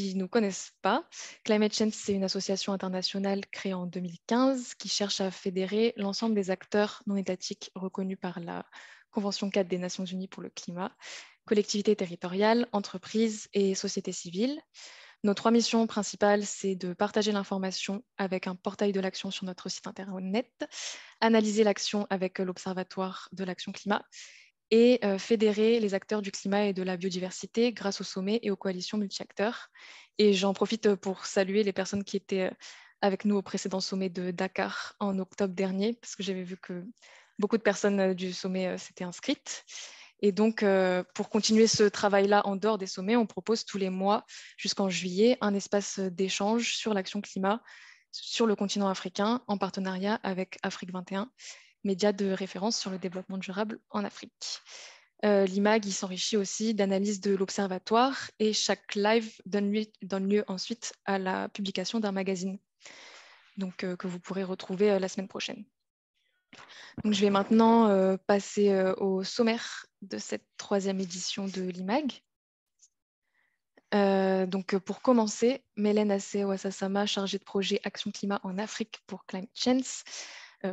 Qui ne nous connaissent pas, Climate Change, c'est une association internationale créée en 2015 qui cherche à fédérer l'ensemble des acteurs non étatiques reconnus par la Convention 4 des Nations Unies pour le climat, collectivités territoriales, entreprises et sociétés civiles. Nos trois missions principales, c'est de partager l'information avec un portail de l'action sur notre site internet, analyser l'action avec l'Observatoire de l'action climat et fédérer les acteurs du climat et de la biodiversité grâce au sommet et aux coalitions multi-acteurs. Et j'en profite pour saluer les personnes qui étaient avec nous au précédent sommet de Dakar en octobre dernier, parce que j'avais vu que beaucoup de personnes du sommet s'étaient inscrites. Et donc, pour continuer ce travail-là en dehors des sommets, on propose tous les mois jusqu'en juillet un espace d'échange sur l'action climat sur le continent africain en partenariat avec Afrique 21, média de référence sur le développement durable en Afrique. L'IMAG s'enrichit aussi d'analyses de l'observatoire et chaque live donne lieu ensuite à la publication d'un magazine donc, que vous pourrez retrouver la semaine prochaine. Donc, je vais maintenant passer au sommaire de cette troisième édition de l'IMAG. Donc, pour commencer, Mélène Assé-Ouassasama, chargée de projet Action Climat en Afrique pour Climate Change.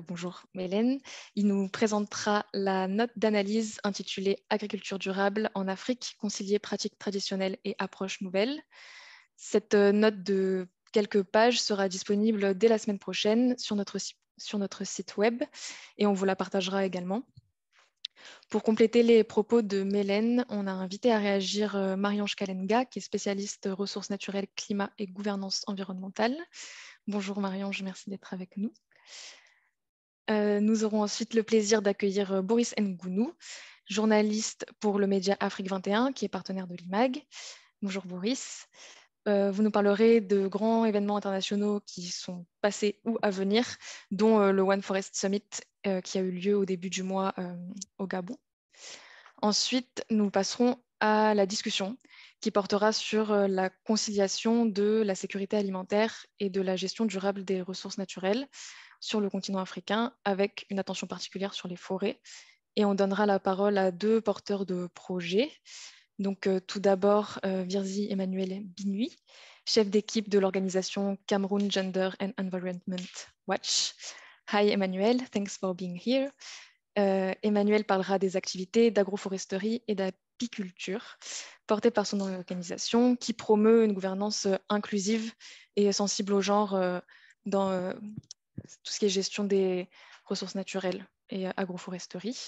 Bonjour Mélène. Il nous présentera la note d'analyse intitulée Agriculture durable en Afrique, concilier pratiques traditionnelles et approches nouvelles. Cette note de quelques pages sera disponible dès la semaine prochaine sur notre site web et on vous la partagera également. Pour compléter les propos de Mélène, on a invité à réagir Marie-Ange Kalenga, qui est spécialiste ressources naturelles, climat et gouvernance environnementale. Bonjour Marie-Ange, merci d'être avec nous. Nous aurons ensuite le plaisir d'accueillir Boris Ngounou, journaliste pour le média Afrique 21, qui est partenaire de l'IMAG. Bonjour Boris. Vous nous parlerez de grands événements internationaux qui sont passés ou à venir, dont le One Forest Summit qui a eu lieu au début du mois au Gabon. Ensuite, nous passerons à la discussion qui portera sur la conciliation de la sécurité alimentaire et de la gestion durable des ressources naturelles sur le continent africain, avec une attention particulière sur les forêts. Et on donnera la parole à deux porteurs de projets. Donc, tout d'abord, Virzi Emmanuel Binui, chef d'équipe de l'organisation Cameroon Gender and Environment Watch. Hi Emmanuel, thanks for being here. Emmanuel parlera des activités d'agroforesterie et d'apiculture portées par son organisation qui promeut une gouvernance inclusive et sensible au genre dans tout ce qui est gestion des ressources naturelles et agroforesterie.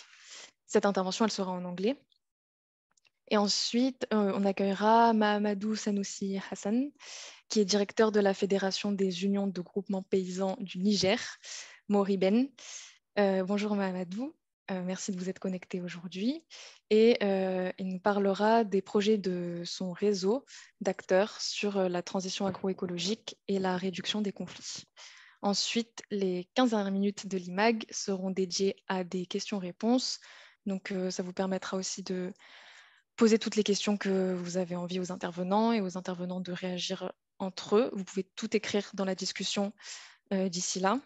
Cette intervention, elle sera en anglais. Et ensuite, on accueillera Mahamadou Sanoussi Hassan, qui est directeur de la Fédération des unions de groupements paysans du Niger, Moriben. Bonjour Mahamadou, merci de vous être connecté aujourd'hui. Et il nous parlera des projets de son réseau d'acteurs sur la transition agroécologique et la réduction des conflits. Ensuite, les 15 dernières minutes de l'IMAG seront dédiées à des questions-réponses. Donc, ça vous permettra aussi de poser toutes les questions que vous avez envie aux intervenants et aux intervenants de réagir entre eux. Vous pouvez tout écrire dans la discussion d'ici là.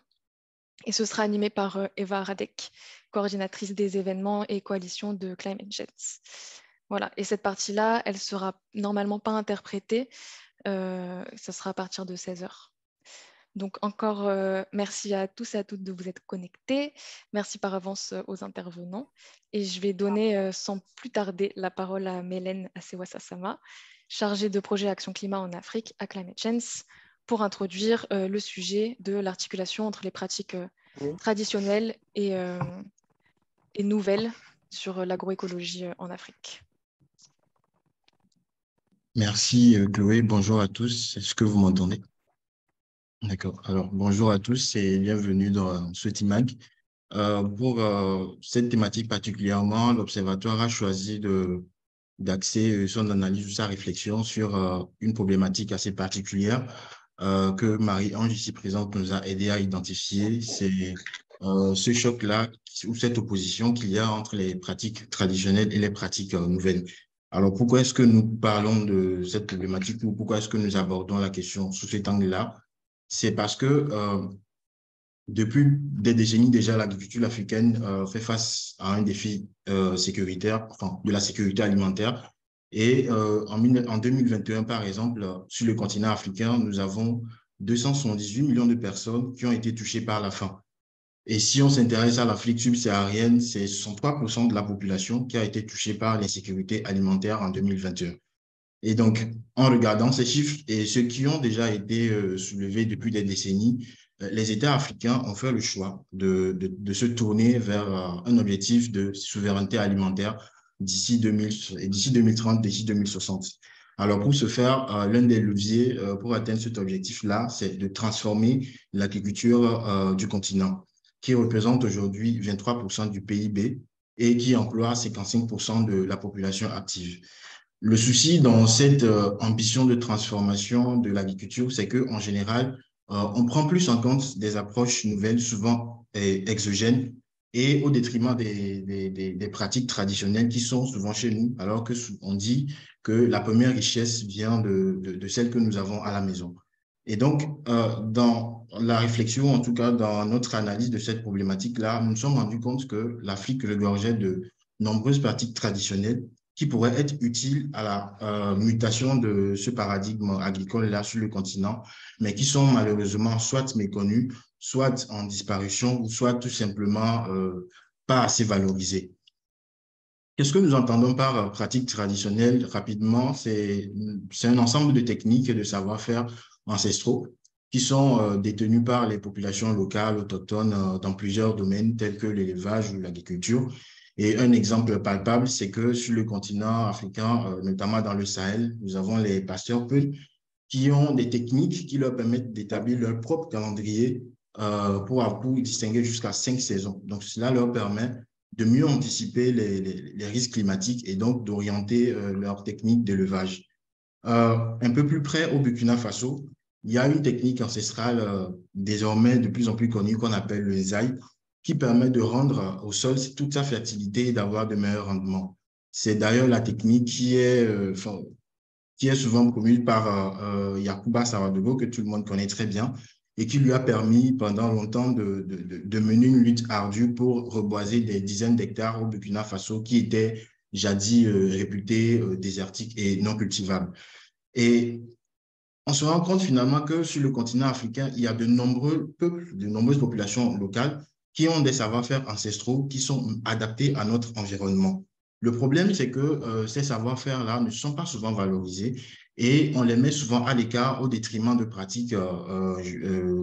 Et ce sera animé par Eva Radek, coordinatrice des événements et coalition de Climate Change. Voilà, et cette partie-là, elle ne sera normalement pas interprétée. Ça sera à partir de 16 h. Donc encore merci à tous et à toutes de vous être connectés. Merci par avance aux intervenants. Et je vais donner sans plus tarder la parole à Mélène Assé-Ouassasama, chargée de projet Action Climat en Afrique à Climate Change, pour introduire le sujet de l'articulation entre les pratiques traditionnelles et nouvelles sur l'agroécologie en Afrique. Merci Chloé, bonjour à tous. Est-ce que vous m'entendez? D'accord. Alors, bonjour à tous et bienvenue dans ce TIMAG. Pour cette thématique particulièrement, l'Observatoire a choisi d'axer son analyse ou sa réflexion sur une problématique assez particulière que Marie-Ange ici présente nous a aidé à identifier. C'est ce choc-là ou cette opposition qu'il y a entre les pratiques traditionnelles et les pratiques nouvelles. Alors, pourquoi est-ce que nous parlons de cette problématique ou pourquoi est-ce que nous abordons la question sous cet angle-là? C'est parce que depuis des décennies déjà, l'agriculture africaine fait face à un défi sécuritaire, enfin, de la sécurité alimentaire. Et en 2021, par exemple, sur le continent africain, nous avons 278 millions de personnes qui ont été touchées par la faim. Et si on s'intéresse à l'Afrique subsaharienne, c'est 63% de la population qui a été touchée par l'insécurité alimentaire en 2021. Et donc, en regardant ces chiffres et ceux qui ont déjà été soulevés depuis des décennies, les États africains ont fait le choix de se tourner vers un objectif de souveraineté alimentaire d'ici 2030, d'ici 2060. Alors, pour ce faire, l'un des leviers pour atteindre cet objectif-là, c'est de transformer l'agriculture du continent, qui représente aujourd'hui 23% du PIB et qui emploie 55% de la population active. Le souci dans cette ambition de transformation de l'agriculture, c'est qu'en général, on prend plus en compte des approches nouvelles, souvent exogènes, et au détriment des pratiques traditionnelles qui sont souvent chez nous, alors que on dit que la première richesse vient de celle que nous avons à la maison. Et donc, dans la réflexion, en tout cas dans notre analyse de cette problématique-là, nous nous sommes rendus compte que l'Afrique regorgeait de nombreuses pratiques traditionnelles qui pourraient être utiles à la mutation de ce paradigme agricole-là sur le continent, mais qui sont malheureusement soit méconnus, soit en disparition, ou soit tout simplement pas assez valorisés. Qu'est-ce que nous entendons par pratique traditionnelle rapidement? C'est un ensemble de techniques et de savoir-faire ancestraux qui sont détenus par les populations locales, autochtones, dans plusieurs domaines tels que l'élevage ou l'agriculture. Et un exemple palpable, c'est que sur le continent africain, notamment dans le Sahel, nous avons les pasteurs-peuls qui ont des techniques qui leur permettent d'établir leur propre calendrier pour distinguer jusqu'à 5 saisons. Donc, cela leur permet de mieux anticiper les risques climatiques et donc d'orienter leurs techniques d'élevage. Un peu plus près au Burkina Faso, il y a une technique ancestrale désormais de plus en plus connue qu'on appelle le nzaï, qui permet de rendre au sol toute sa fertilité et d'avoir de meilleurs rendements. C'est d'ailleurs la technique qui est souvent promue par Yacouba Saradogo, que tout le monde connaît très bien, et qui lui a permis pendant longtemps de mener une lutte ardue pour reboiser des dizaines d'hectares au Burkina Faso qui étaient jadis réputés désertiques et non cultivables. Et on se rend compte finalement que sur le continent africain, il y a de nombreux peuples, de nombreuses populations locales qui ont des savoir-faire ancestraux qui sont adaptés à notre environnement. Le problème, c'est que ces savoir-faire-là ne sont pas souvent valorisés et on les met souvent à l'écart au détriment de pratiques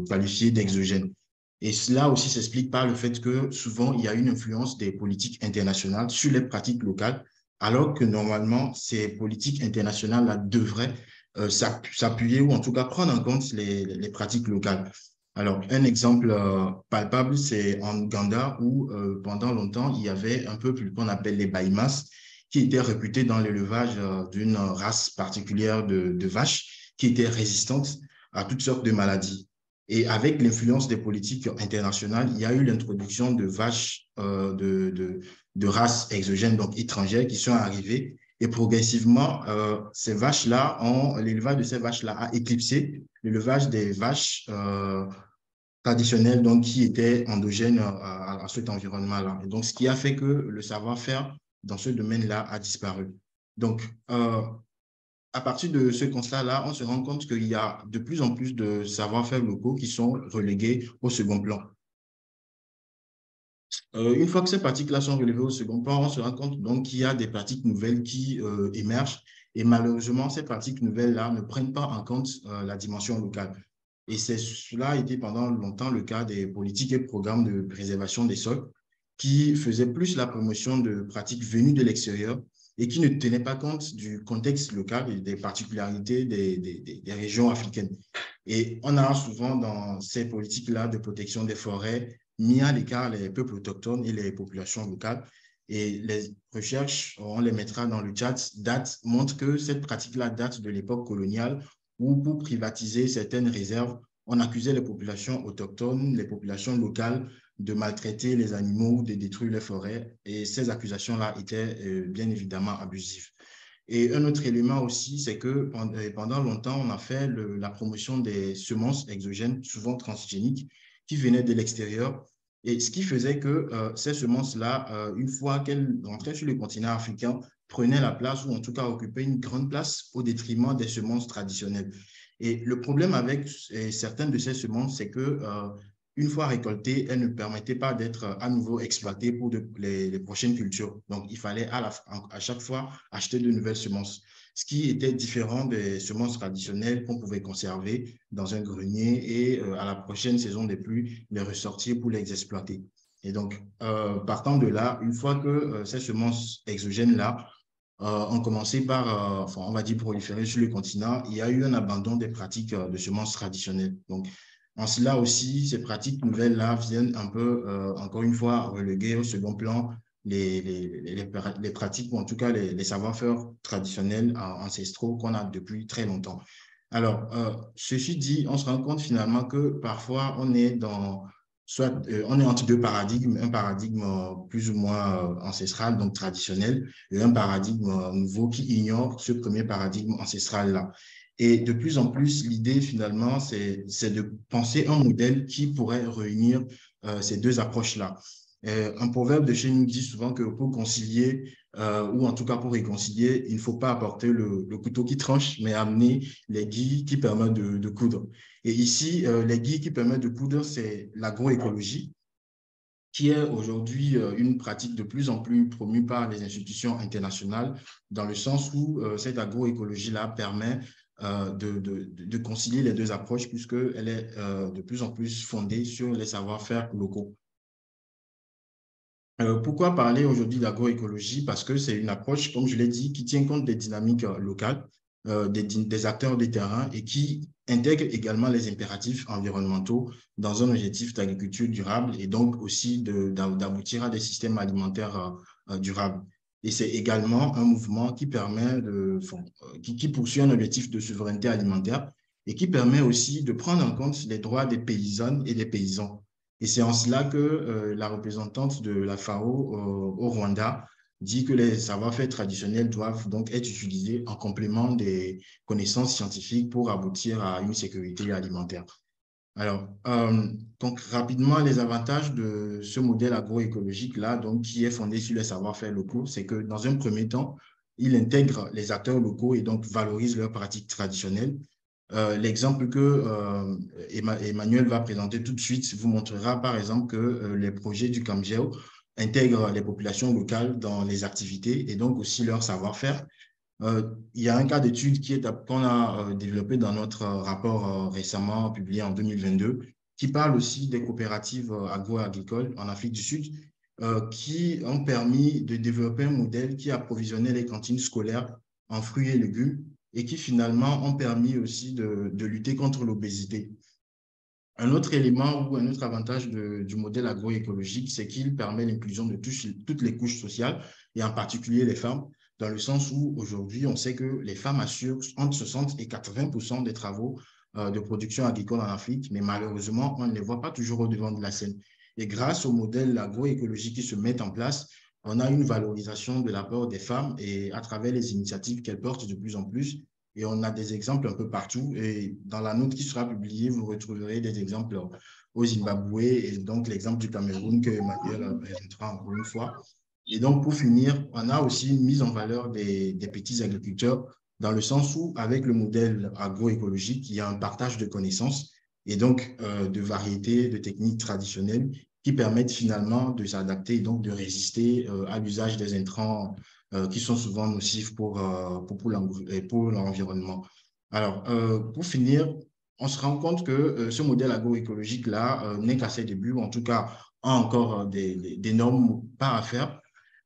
qualifiées d'exogènes. Et cela aussi s'explique par le fait que souvent, il y a une influence des politiques internationales sur les pratiques locales, alors que normalement, ces politiques internationales-là devraient s'appuyer ou en tout cas prendre en compte les pratiques locales. Alors, un exemple palpable, c'est en Ouganda où pendant longtemps, il y avait un peuple qu'on appelle les Baimas qui était réputé dans l'élevage d'une race particulière de vaches qui était résistante à toutes sortes de maladies. Et avec l'influence des politiques internationales, il y a eu l'introduction de vaches de races exogènes, donc étrangères, qui sont arrivées. Et progressivement, l'élevage de ces vaches-là a éclipsé l'élevage des vaches traditionnelles donc, qui étaient endogènes à cet environnement-là. Et donc, ce qui a fait que le savoir-faire dans ce domaine-là a disparu. Donc, à partir de ce constat-là, on se rend compte qu'il y a de plus en plus de savoir-faire locaux qui sont relégués au second plan. Une fois que ces pratiques-là sont relevées au second plan, on se rend compte donc qu'il y a des pratiques nouvelles qui émergent et malheureusement, ces pratiques nouvelles-là ne prennent pas en compte la dimension locale. Et cela a été pendant longtemps le cas des politiques et programmes de préservation des sols qui faisaient plus la promotion de pratiques venues de l'extérieur et qui ne tenaient pas compte du contexte local et des particularités des régions africaines. Et on a souvent dans ces politiques-là de protection des forêts mis à l'écart les peuples autochtones et les populations locales. Et les recherches, on les mettra dans le chat, montrent que cette pratique-là date de l'époque coloniale où pour privatiser certaines réserves, on accusait les populations autochtones, les populations locales de maltraiter les animaux, de détruire les forêts. Et ces accusations-là étaient bien évidemment abusives. Et un autre élément aussi, c'est que pendant longtemps, on a fait la promotion des semences exogènes, souvent transgéniques, qui venaient de l'extérieur. Et ce qui faisait que ces semences-là, une fois qu'elles rentraient sur le continent africain, prenaient la place ou en tout cas occupaient une grande place au détriment des semences traditionnelles. Et le problème avec certaines de ces semences, c'est que une fois récoltées, elles ne permettaient pas d'être à nouveau exploitées pour les prochaines cultures. Donc, il fallait à chaque fois acheter de nouvelles semences, ce qui était différent des semences traditionnelles qu'on pouvait conserver dans un grenier et à la prochaine saison des pluies, les ressortir pour les exploiter. Et donc, partant de là, une fois que ces semences exogènes-là ont commencé par, enfin, on va dire, proliférer sur le continent, il y a eu un abandon des pratiques de semences traditionnelles. Donc, en cela aussi, ces pratiques nouvelles-là viennent un peu, encore une fois, reléguer au second plan les pratiques, ou en tout cas les savoir-faire traditionnels ancestraux qu'on a depuis très longtemps. Alors, ceci dit, on se rend compte finalement que parfois, on est dans soit on est entre deux paradigmes, un paradigme plus ou moins ancestral, donc traditionnel, et un paradigme nouveau qui ignore ce premier paradigme ancestral-là. Et de plus en plus, l'idée finalement, c'est de penser un modèle qui pourrait réunir ces deux approches-là. Un proverbe de chez nous dit souvent que pour concilier, ou en tout cas pour réconcilier, il ne faut pas apporter le couteau qui tranche, mais amener les guilles qui permettent de coudre. Et ici, les guilles qui permettent de coudre, c'est l'agroécologie, qui est aujourd'hui une pratique de plus en plus promue par les institutions internationales, dans le sens où cette agroécologie-là permet de concilier les deux approches, puisqu'elle est de plus en plus fondée sur les savoir-faire locaux. Pourquoi parler aujourd'hui d'agroécologie? Parce que c'est une approche, comme je l'ai dit, qui tient compte des dynamiques locales, des acteurs des terrains et qui intègre également les impératifs environnementaux dans un objectif d'agriculture durable et donc aussi d'aboutir à des systèmes alimentaires durables. Et c'est également un mouvement qui permet qui poursuit un objectif de souveraineté alimentaire et qui permet aussi de prendre en compte les droits des paysannes et des paysans. Et c'est en cela que la représentante de la FAO au Rwanda dit que les savoir-faire traditionnels doivent donc être utilisés en complément des connaissances scientifiques pour aboutir à une sécurité alimentaire. Alors, donc rapidement, les avantages de ce modèle agroécologique-là, donc qui est fondé sur les savoir-faire locaux, c'est que dans un premier temps, il intègre les acteurs locaux et donc valorise leurs pratiques traditionnelles. L'exemple que Emmanuel va présenter tout de suite vous montrera par exemple que les projets du CAMGEO intègrent les populations locales dans les activités et donc aussi leur savoir-faire. Il y a un cas d'étude qu'on a développé dans notre rapport récemment publié en 2022 qui parle aussi des coopératives agro-agricoles en Afrique du Sud qui ont permis de développer un modèle qui approvisionnait les cantines scolaires en fruits et légumes et qui finalement ont permis aussi de lutter contre l'obésité. Un autre élément ou un autre avantage du modèle agroécologique, c'est qu'il permet l'inclusion de toutes les couches sociales et en particulier les femmes, dans le sens où aujourd'hui, on sait que les femmes assurent entre 60 et 80% des travaux de production agricole en Afrique, mais malheureusement, on ne les voit pas toujours au devant de la scène. Et grâce au modèle agroécologique qui se met en place, on a une valorisation de l'apport des femmes et à travers les initiatives qu'elles portent de plus en plus, et on a des exemples un peu partout. Et dans la note qui sera publiée, vous retrouverez des exemples au Zimbabwe et donc l'exemple du Cameroun que Emmanuel présentera encore une fois. Et donc, pour finir, on a aussi une mise en valeur des petits agriculteurs dans le sens où, avec le modèle agroécologique, il y a un partage de connaissances et donc de variétés de techniques traditionnelles qui permettent finalement de s'adapter et donc de résister à l'usage des intrants qui sont souvent nocifs pour l'environnement. Alors, pour finir, on se rend compte que ce modèle agroécologique-là n'est qu'à ses débuts, ou en tout cas a encore d'énormes pas à faire.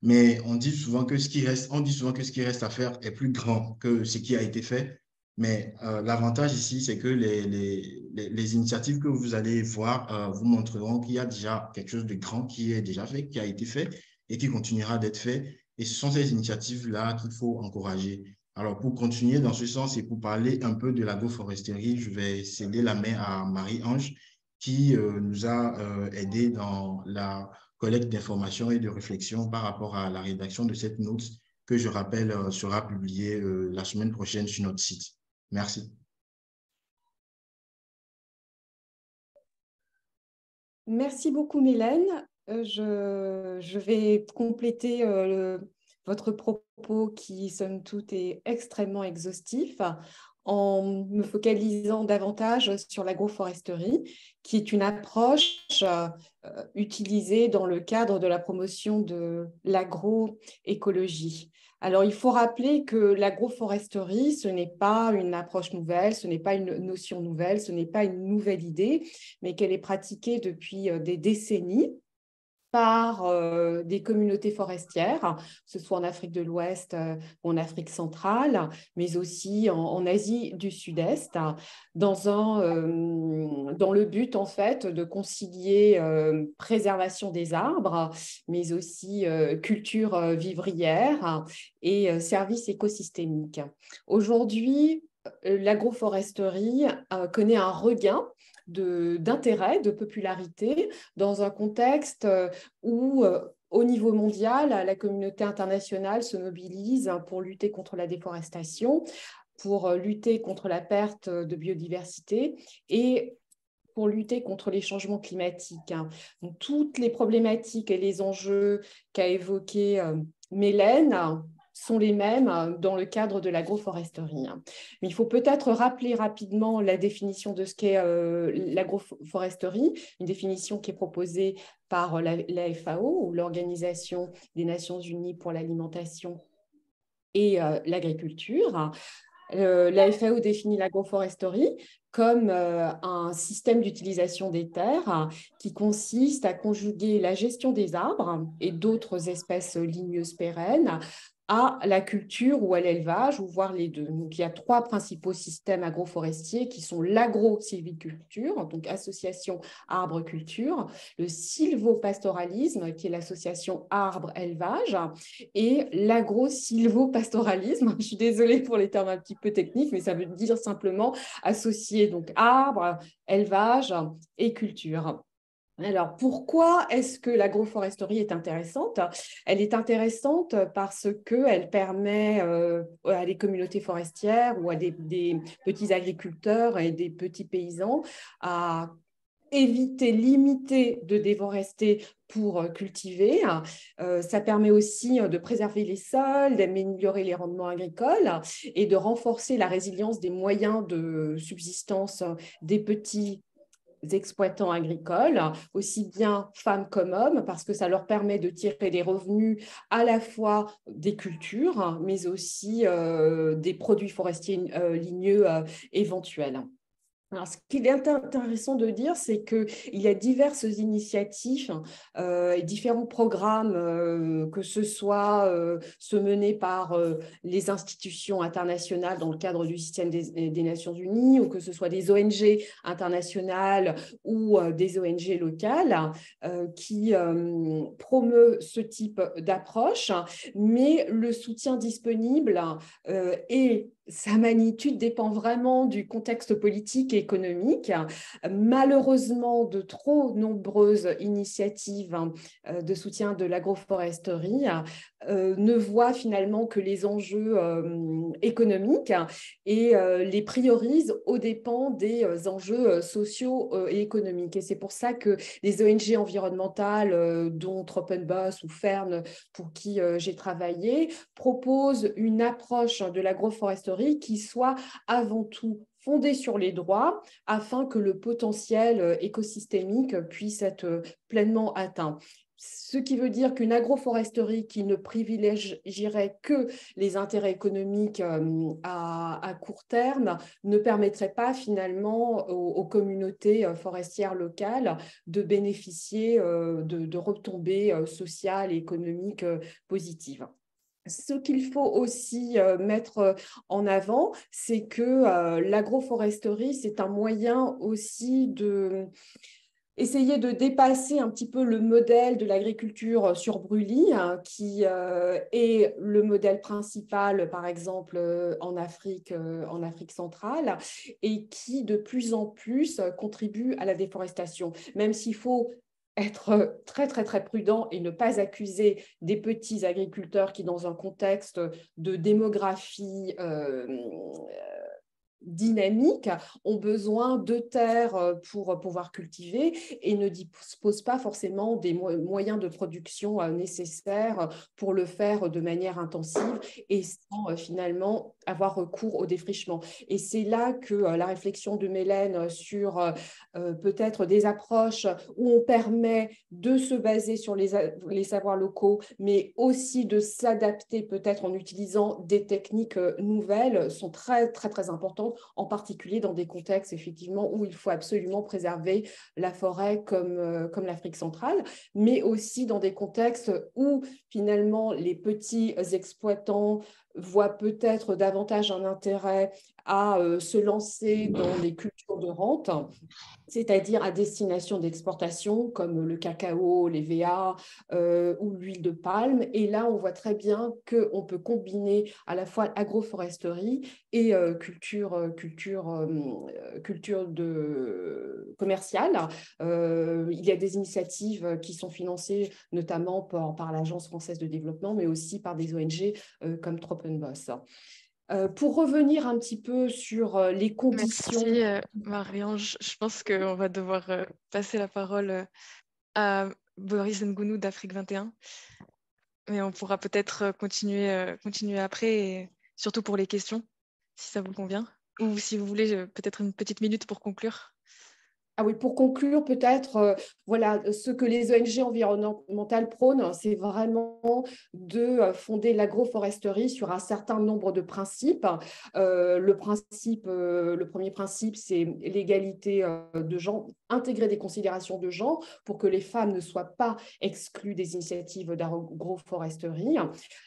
Mais on dit souvent que ce qui reste à faire est plus grand que ce qui a été fait. Mais l'avantage ici, c'est que les initiatives que vous allez voir vous montreront qu'il y a déjà quelque chose de grand qui est déjà fait, qui a été fait et qui continuera d'être fait. Et ce sont ces initiatives-là qu'il faut encourager. Alors, pour continuer dans ce sens et pour parler un peu de l'agroforesterie, je vais céder la main à Marie-Ange qui nous a aidés dans la collecte d'informations et de réflexions par rapport à la rédaction de cette note que je rappelle sera publiée la semaine prochaine sur notre site. Merci. Merci beaucoup, Mylène. Je vais compléter votre propos qui, somme toute, est extrêmement exhaustif en me focalisant davantage sur l'agroforesterie, qui est une approche utilisée dans le cadre de la promotion de l'agroécologie. Alors, il faut rappeler que l'agroforesterie, ce n'est pas une approche nouvelle, ce n'est pas une notion nouvelle, ce n'est pas une nouvelle idée, mais qu'elle est pratiquée depuis des décennies par des communautés forestières, que ce soit en Afrique de l'Ouest ou en Afrique centrale, mais aussi en Asie du Sud-Est, dans le but en fait de concilier préservation des arbres, mais aussi culture vivrière et services écosystémiques. Aujourd'hui, l'agroforesterie connaît un regain d'intérêt, de popularité, dans un contexte où, au niveau mondial, la communauté internationale se mobilise pour lutter contre la déforestation, pour lutter contre la perte de biodiversité et pour lutter contre les changements climatiques. Donc, toutes les problématiques et les enjeux qu'a évoqués Mélène sont les mêmes dans le cadre de l'agroforesterie. Mais il faut peut-être rappeler rapidement la définition de ce qu'est l'agroforesterie, une définition qui est proposée par la FAO, ou l'Organisation des Nations Unies pour l'alimentation et l'agriculture. La FAO définit l'agroforesterie comme un système d'utilisation des terres qui consiste à conjuguer la gestion des arbres et d'autres espèces ligneuses pérennes à la culture ou à l'élevage, ou voire les deux. Donc, il y a trois principaux systèmes agroforestiers qui sont l'agro-sylviculture, donc association arbre-culture, le sylvopastoralisme, qui est l'association arbre-élevage, et l'agro-sylvopastoralisme. Je suis désolée pour les termes un petit peu techniques, mais ça veut dire simplement associer donc arbre, élevage et culture. Alors, pourquoi est-ce que l'agroforesterie est intéressante? Elle est intéressante parce qu'elle permet à des communautés forestières ou à des petits agriculteurs et des petits paysans à éviter, limiter de déforester pour cultiver. Ça permet aussi de préserver les sols, d'améliorer les rendements agricoles et de renforcer la résilience des moyens de subsistance des petits exploitants agricoles, aussi bien femmes comme hommes, parce que ça leur permet de tirer des revenus à la fois des cultures, mais aussi des produits forestiers ligneux éventuels. Alors, ce qu'il est intéressant de dire, c'est qu'il y a diverses initiatives et différents programmes, que ce soit ceux menés par les institutions internationales dans le cadre du système des Nations Unies, ou que ce soit des ONG internationales ou des ONG locales qui promeuvent ce type d'approche, mais le soutien disponible est sa magnitude dépend vraiment du contexte politique et économique. Malheureusement, de trop nombreuses initiatives de soutien de l'agroforesterie ne voient finalement que les enjeux économiques et les priorisent aux dépens des enjeux sociaux et économiques. Et c'est pour ça que les ONG environnementales, dont Tropenbos ou Fern, pour qui j'ai travaillé, proposent une approche de l'agroforesterie qui soit avant tout fondée sur les droits afin que le potentiel écosystémique puisse être pleinement atteint. Ce qui veut dire qu'une agroforesterie qui ne privilégierait que les intérêts économiques à court terme ne permettrait pas finalement aux communautés forestières locales de bénéficier de retombées sociales et économiques positives. Ce qu'il faut aussi mettre en avant, c'est que l'agroforesterie, c'est un moyen aussi de essayer de dépasser un petit peu le modèle de l'agriculture sur brûlis, qui est le modèle principal, par exemple, en Afrique centrale, et qui, de plus en plus, contribue à la déforestation. Même s'il faut être très, très, très prudent et ne pas accuser des petits agriculteurs qui, dans un contexte de démographie dynamiques ont besoin de terre pour pouvoir cultiver et ne disposent pas forcément des moyens de production nécessaires pour le faire de manière intensive et sans finalement avoir recours au défrichement. Et c'est là que la réflexion de Mélène sur peut-être des approches où on permet de se baser sur les savoirs locaux, mais aussi de s'adapter peut-être en utilisant des techniques nouvelles sont très, très, très importantes, en particulier dans des contextes effectivement où il faut absolument préserver la forêt comme l'Afrique centrale, mais aussi dans des contextes où finalement les petits exploitants voient peut-être davantage un intérêt à se lancer dans les cultures de rente, c'est-à-dire à destination d'exportation comme le cacao, les VA ou l'huile de palme. Et là, on voit très bien qu'on peut combiner à la fois agroforesterie et culture commerciale. Il y a des initiatives qui sont financées notamment par l'Agence française de développement, mais aussi par des ONG comme Tropenbos. Pour revenir un petit peu sur les conditions. Merci, Marianne. Je pense qu'on va devoir passer la parole à Boris Ngounou d'Afrique 21. Mais on pourra peut-être continuer après, et surtout pour les questions, si ça vous convient. Ou si vous voulez, peut-être une petite minute pour conclure. Ah oui, pour conclure, peut-être, voilà, ce que les ONG environnementales prônent, c'est vraiment de fonder l'agroforesterie sur un certain nombre de principes. Le premier principe, c'est l'égalité de genre, intégrer des considérations de genre pour que les femmes ne soient pas exclues des initiatives d'agroforesterie.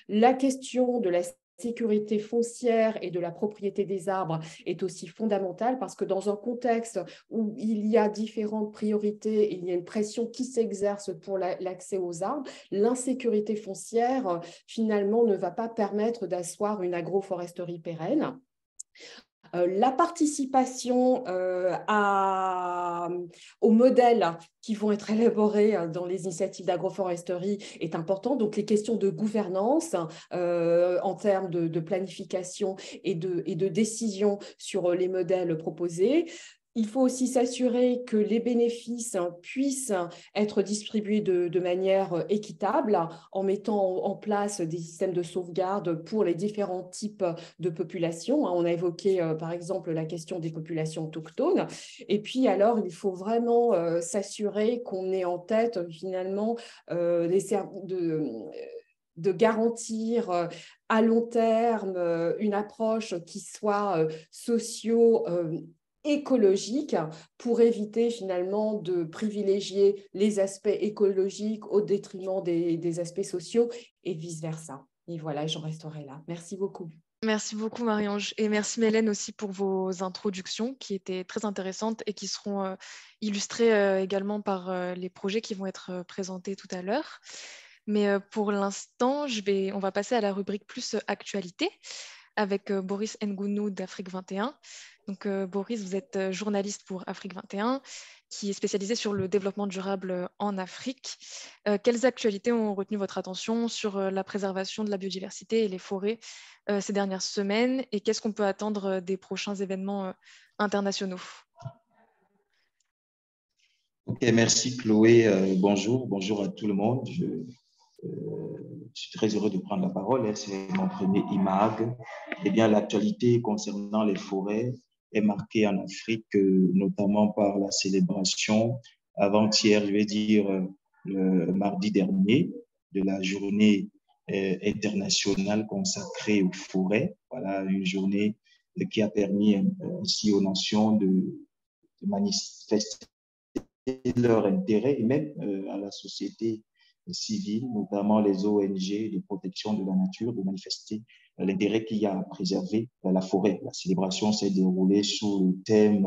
La question de la sécurité foncière et de la propriété des arbres est aussi fondamentale parce que dans un contexte où il y a différentes priorités et il y a une pression qui s'exerce pour l'accès aux arbres, l'insécurité foncière, finalement, ne va pas permettre d'asseoir une agroforesterie pérenne. La participation aux modèles qui vont être élaborés dans les initiatives d'agroforesterie est importante. Donc, les questions de gouvernance en termes de planification et de décision sur les modèles proposés. Il faut aussi s'assurer que les bénéfices puissent être distribués de manière équitable en mettant en place des systèmes de sauvegarde pour les différents types de populations. On a évoqué par exemple la question des populations autochtones. Et puis alors, il faut vraiment s'assurer qu'on ait en tête finalement de garantir à long terme une approche qui soit écologique pour éviter finalement de privilégier les aspects écologiques au détriment des aspects sociaux et vice-versa. Et voilà, j'en resterai là. Merci beaucoup. Merci beaucoup, Marie-Ange. Et merci, Mélène, aussi pour vos introductions qui étaient très intéressantes et qui seront illustrées également par les projets qui vont être présentés tout à l'heure. Mais pour l'instant, on va passer à la rubrique plus actualité avec Boris Ngounou d'Afrique 21. Donc, Boris, vous êtes journaliste pour Afrique 21, qui est spécialisé sur le développement durable en Afrique. Quelles actualités ont retenu votre attention sur la préservation de la biodiversité et les forêts ces dernières semaines, et qu'est-ce qu'on peut attendre des prochains événements internationaux? Ok, merci Chloé. Bonjour à tout le monde. Je suis très heureux de prendre la parole. C'est mon premier IMAG. Eh bien, l'actualité concernant les forêts est marquée en Afrique, notamment par la célébration avant-hier, je vais dire le mardi dernier, de la journée internationale consacrée aux forêts. Voilà, une journée qui a permis aussi aux nations de manifester leur intérêt et même à la société civile, notamment les ONG de protection de la nature, de manifester l'intérêt qu'il y a à préserver la forêt. La célébration s'est déroulée sous le thème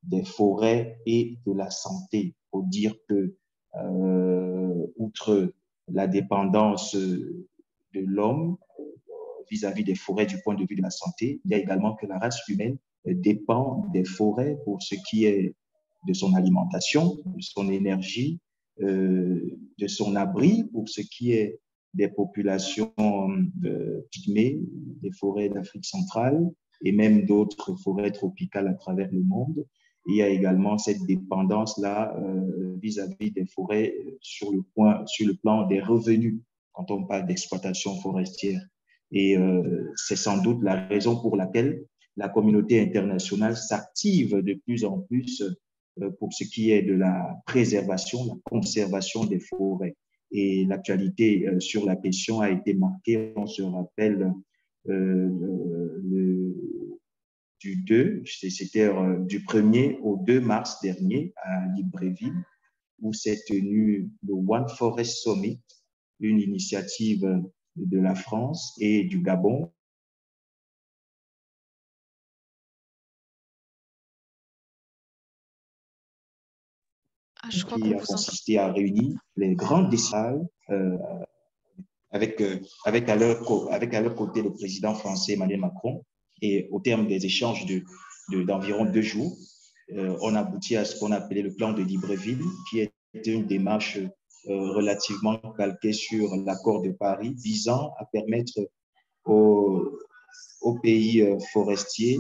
des forêts et de la santé. Il faut dire que, outre la dépendance de l'homme vis-à-vis des forêts du point de vue de la santé, il y a également que la race humaine dépend des forêts pour ce qui est de son alimentation, de son énergie, de son abri pour ce qui est des populations pygmées, des forêts d'Afrique centrale, et même d'autres forêts tropicales à travers le monde. Il y a également cette dépendance-là vis-à-vis des forêts sur le plan des revenus, quand on parle d'exploitation forestière. Et c'est sans doute la raison pour laquelle la communauté internationale s'active de plus en plus pour ce qui est de la préservation, la conservation des forêts. Et l'actualité sur la question a été marquée, on se rappelle, c'était du 1er au 2 mars dernier à Libreville, où s'est tenu le One Forest Summit, une initiative de la France et du Gabon. Qui a consisté à réunir les grands décideurs avec à leur côté le président français Emmanuel Macron. Et au terme des échanges d'environ 2 jours, on aboutit à ce qu'on appelait le plan de Libreville, qui est une démarche relativement calquée sur l'accord de Paris, visant à permettre aux pays forestiers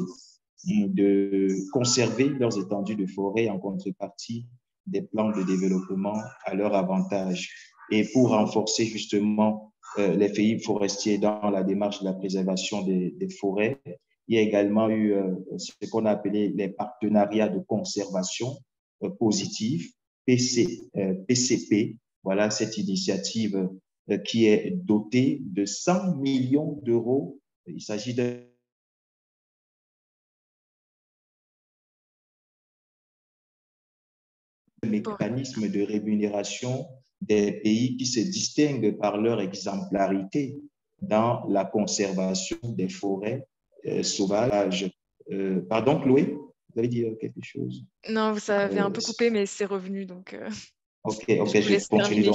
de conserver leurs étendues de forêt en contrepartie des plans de développement à leur avantage. Et pour renforcer justement les pays forestiers dans la démarche de la préservation des forêts, il y a également eu ce qu'on a appelé les partenariats de conservation positifs, PCP. Voilà cette initiative qui est dotée de 100 millions d'euros. Il s'agit d'un mécanisme de rémunération des pays qui se distinguent par leur exemplarité dans la conservation des forêts sauvages. Pardon, Chloé, vous avez dit quelque chose? Non, ça avait un peu coupé, mais c'est revenu. Donc, Ok, je continue.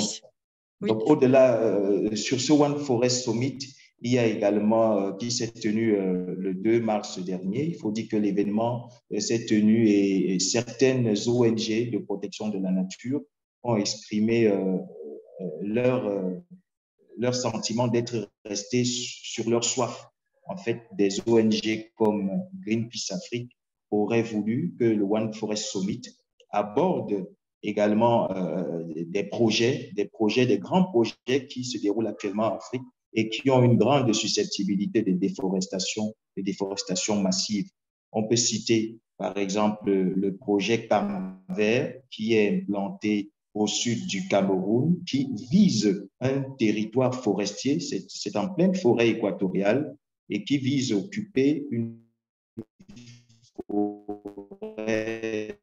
Donc, au-delà, sur ce One Forest Summit, il y a également, qui s'est tenu le 2 mars dernier, il faut dire que l'événement s'est tenu et certaines ONG de protection de la nature ont exprimé leur sentiment d'être restés sur leur soif. En fait, des ONG comme Greenpeace Afrique auraient voulu que le One Forest Summit aborde également des grands projets qui se déroulent actuellement en Afrique et qui ont une grande susceptibilité de déforestation massive. On peut citer, par exemple, le projet Cam Vert qui est implanté au sud du Cameroun, qui vise un territoire forestier, c'est en pleine forêt équatoriale, et qui vise à occuper une forêt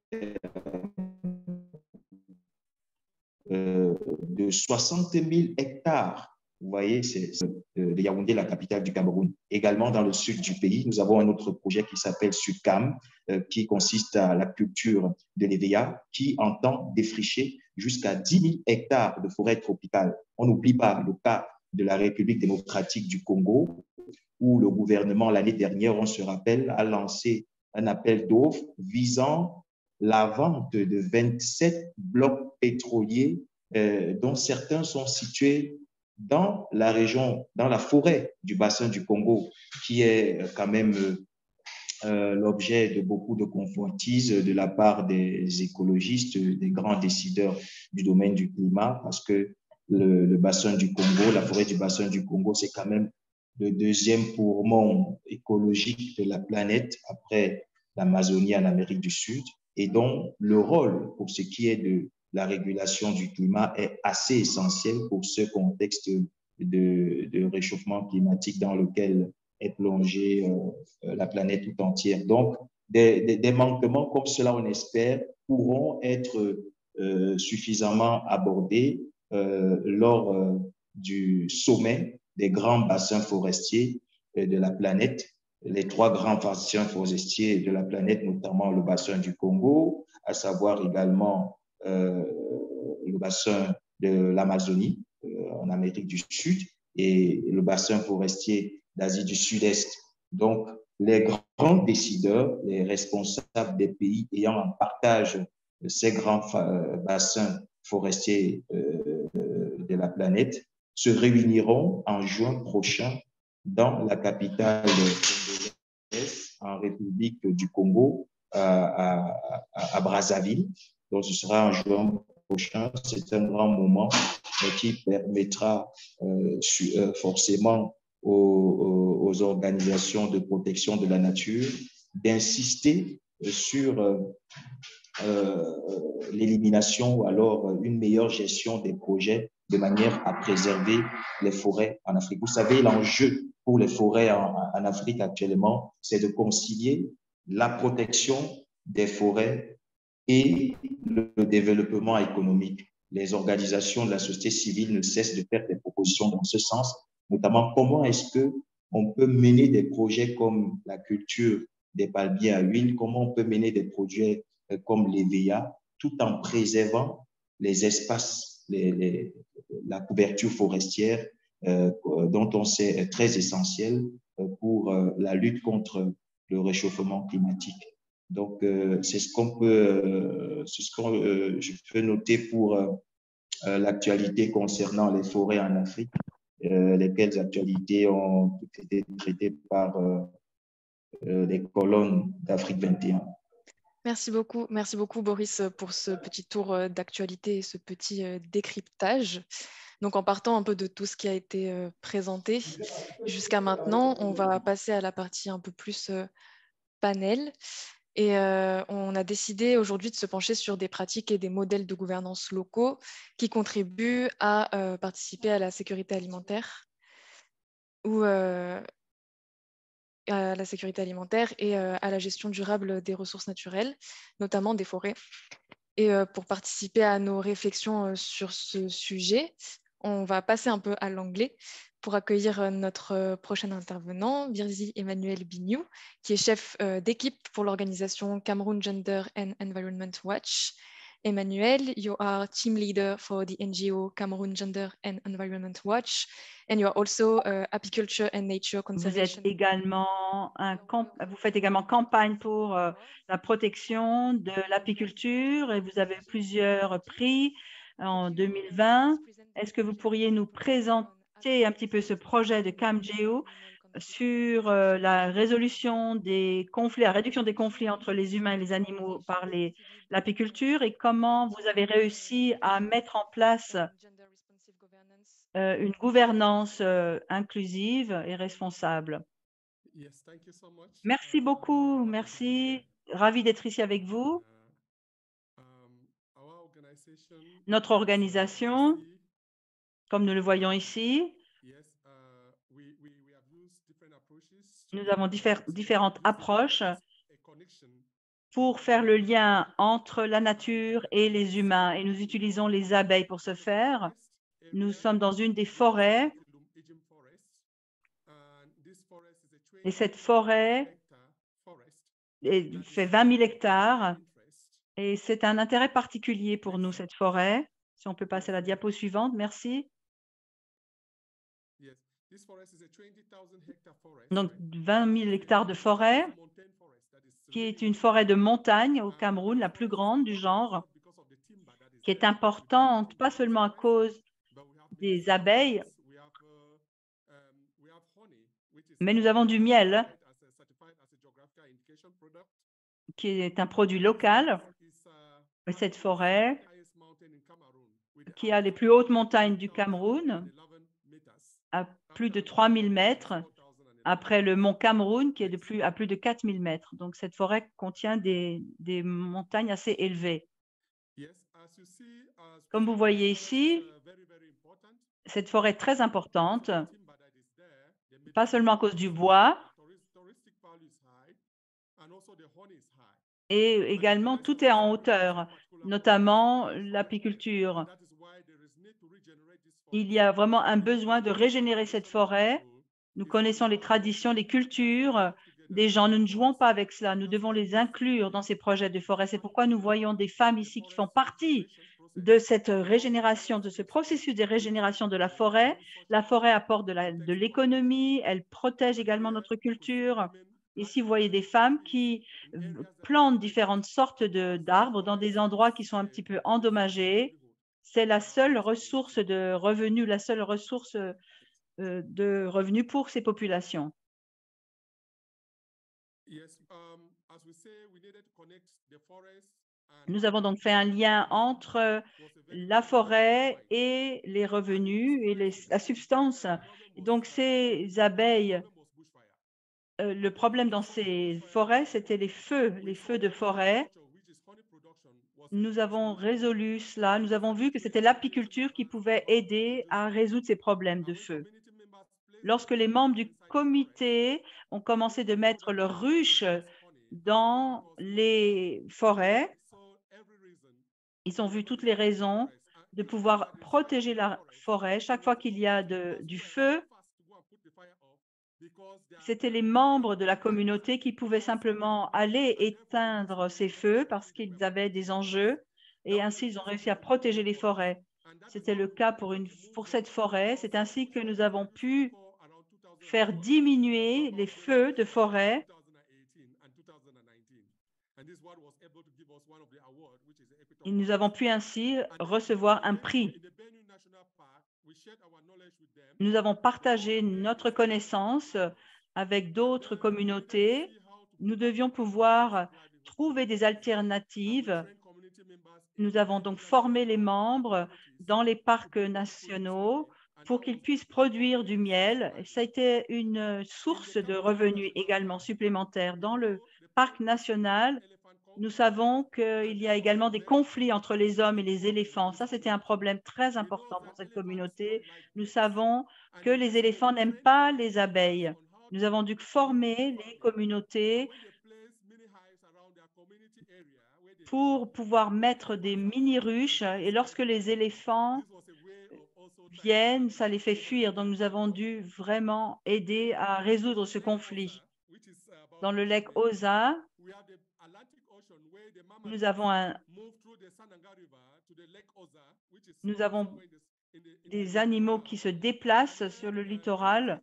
de 60 000 hectares. Vous voyez, c'est de Yaoundé, la capitale du Cameroun. Également, dans le sud du pays, nous avons un autre projet qui s'appelle Sudcam, qui consiste à la culture de l'EVA, qui entend défricher jusqu'à 10 000 hectares de forêt tropicale. On n'oublie pas le cas de la République démocratique du Congo, où le gouvernement, l'année dernière, on se rappelle, a lancé un appel d'offres visant la vente de 27 blocs pétroliers, dont certains sont situés dans la région, dans la forêt du bassin du Congo, qui est quand même l'objet de beaucoup de convoitises de la part des écologistes, des grands décideurs du domaine du climat, parce que le bassin du Congo, la forêt du bassin du Congo, c'est quand même le deuxième poumon écologique de la planète après l'Amazonie en Amérique du Sud, et dont le rôle pour ce qui est de la régulation du climat est assez essentiel pour ce contexte de réchauffement climatique dans lequel est plongée la planète tout entière. Donc, des manquements comme cela, on espère, pourront être suffisamment abordés lors du sommet des grands bassins forestiers de la planète, les 3 grands bassins forestiers de la planète, notamment le bassin du Congo, à savoir également le bassin de l'Amazonie en Amérique du Sud et le bassin forestier d'Asie du Sud-Est. Donc, les grands décideurs, les responsables des pays ayant en partage ces grands bassins forestiers de la planète se réuniront en juin prochain dans la capitale congolaise, en République du Congo, à Brazzaville. Donc, ce sera en juin prochain. C'est un grand moment qui permettra forcément aux organisations de protection de la nature d'insister sur l'élimination ou alors une meilleure gestion des projets de manière à préserver les forêts en Afrique. Vous savez, l'enjeu pour les forêts en Afrique actuellement, c'est de concilier la protection des forêts et le développement économique. Les organisations de la société civile ne cessent de faire des propositions dans ce sens, notamment comment est-ce qu'on peut mener des projets comme la culture des palmiers à huile, comment on peut mener des projets comme l'EVA, tout en préservant les espaces, la couverture forestière dont on sait très essentielle pour la lutte contre le réchauffement climatique. Donc, c'est ce qu'on peut, je peux noter pour l'actualité concernant les forêts en Afrique, lesquelles actualités ont été traitées par les colonnes d'Afrique 21. Merci beaucoup Boris pour ce petit tour d'actualité et ce petit décryptage. Donc en partant un peu de tout ce qui a été présenté jusqu'à maintenant, on va passer à la partie un peu plus panel. Et on a décidé aujourd'hui de se pencher sur des pratiques et des modèles de gouvernance locaux qui contribuent à participer à la sécurité alimentaire ou à la sécurité alimentaire et à la gestion durable des ressources naturelles, notamment des forêts. Et pour participer à nos réflexions sur ce sujet, on va passer un peu à l'anglais pour accueillir notre prochain intervenant, Virzi Emmanuel Bignou, qui est chef d'équipe pour l'organisation Cameroon Gender and Environment Watch. Emmanuel, you are team leader for the NGO Cameroon Gender and Environment Watch, and you are also apiculture and nature conservation. Vous faites également campagne pour la protection de l'apiculture et vous avez plusieurs prix en 2020. Est-ce que vous pourriez nous présenter un petit peu ce projet de CamGeo sur la résolution des conflits, la réduction des conflits entre les humains et les animaux par l'apiculture et comment vous avez réussi à mettre en place une gouvernance inclusive et responsable? Merci beaucoup, merci. Ravi d'être ici avec vous. Notre organisation, comme nous le voyons ici, nous avons différentes approches pour faire le lien entre la nature et les humains et nous utilisons les abeilles pour ce faire. Nous sommes dans une des forêts et cette forêt fait 20 000 hectares et c'est un intérêt particulier pour nous, cette forêt. Si on peut passer à la diapo suivante, merci. Donc, 20 000 hectares de forêt, qui est une forêt de montagne au Cameroun, la plus grande du genre, qui est importante, pas seulement à cause des abeilles, mais nous avons du miel, qui est un produit local. Cette forêt, qui a les plus hautes montagnes du Cameroun, à plus de 3 000 mètres, après le mont Cameroun, qui est à plus de 4 000 mètres. Donc, cette forêt contient des montagnes assez élevées. Comme vous voyez ici, cette forêt est très importante, pas seulement à cause du bois, et également tout est en hauteur, notamment l'apiculture. Il y a vraiment un besoin de régénérer cette forêt. Nous connaissons les traditions, les cultures des gens. Nous ne jouons pas avec cela. Nous devons les inclure dans ces projets de forêt. C'est pourquoi nous voyons des femmes ici qui font partie de cette régénération, de ce processus de régénération de la forêt. La forêt apporte de l'économie, elle protège également notre culture. Ici, vous voyez des femmes qui plantent différentes sortes d'arbres dans des endroits qui sont un petit peu endommagés. C'est la seule ressource de revenus, la seule ressource de revenus pour ces populations. Nous avons donc fait un lien entre la forêt et les revenus et la substance. Donc, ces abeilles, le problème dans ces forêts, c'était les feux de forêt. Nous avons résolu cela. Nous avons vu que c'était l'apiculture qui pouvait aider à résoudre ces problèmes de feu. Lorsque les membres du comité ont commencé de mettre leurs ruches dans les forêts, ils ont vu toutes les raisons de pouvoir protéger la forêt chaque fois qu'il y a du feu. C'était les membres de la communauté qui pouvaient simplement aller éteindre ces feux parce qu'ils avaient des enjeux et ainsi ils ont réussi à protéger les forêts. C'était le cas pour cette forêt. C'est ainsi que nous avons pu faire diminuer les feux de forêt. Et nous avons pu ainsi recevoir un prix. Nous avons partagé notre connaissance avec d'autres communautés. Nous devions pouvoir trouver des alternatives. Nous avons donc formé les membres dans les parcs nationaux pour qu'ils puissent produire du miel. Ça a été une source de revenus également supplémentaires. Dans le parc national, nous savons qu'il y a également des conflits entre les hommes et les éléphants. Ça, c'était un problème très important pour cette communauté. Nous savons que les éléphants n'aiment pas les abeilles. Nous avons dû former les communautés pour pouvoir mettre des mini-ruches. Et lorsque les éléphants viennent, ça les fait fuir. Donc, nous avons dû vraiment aider à résoudre ce conflit. Dans le lac Osa, nous avons des animaux qui se déplacent sur le littoral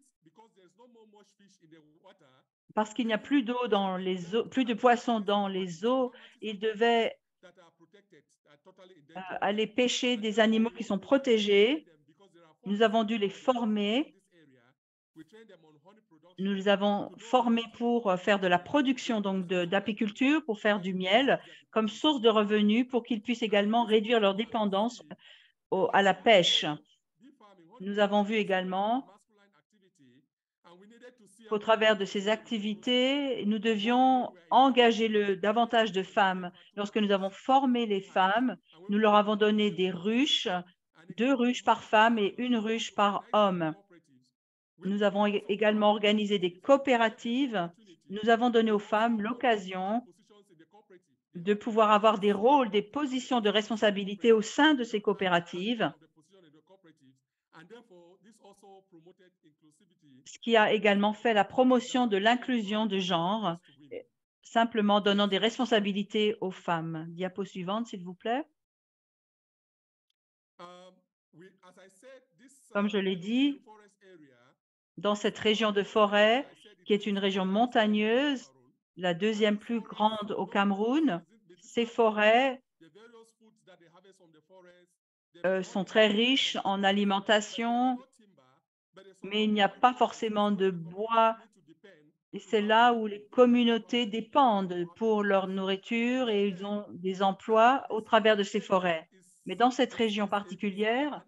parce qu'il n'y a plus d'eau dans les eaux, plus de poissons dans les eaux. Ils devaient aller pêcher des animaux qui sont protégés. Nous avons dû les former. Nous les avons formés pour faire de la production donc d'apiculture, pour faire du miel comme source de revenus pour qu'ils puissent également réduire leur dépendance à la pêche. Nous avons vu également qu'au travers de ces activités, nous devions engager davantage de femmes. Lorsque nous avons formé les femmes, nous leur avons donné des ruches, 2 ruches par femme et 1 ruche par homme. Nous avons également organisé des coopératives. Nous avons donné aux femmes l'occasion de pouvoir avoir des rôles, des positions de responsabilité au sein de ces coopératives, ce qui a également fait la promotion de l'inclusion de genre, simplement donnant des responsabilités aux femmes. Diapo suivante, s'il vous plaît. Comme je l'ai dit, dans cette région de forêt, qui est une région montagneuse, la 2e plus grande au Cameroun, ces forêts sont très riches en alimentation, mais il n'y a pas forcément de bois. Et c'est là où les communautés dépendent pour leur nourriture et ils ont des emplois au travers de ces forêts. Mais dans cette région particulière,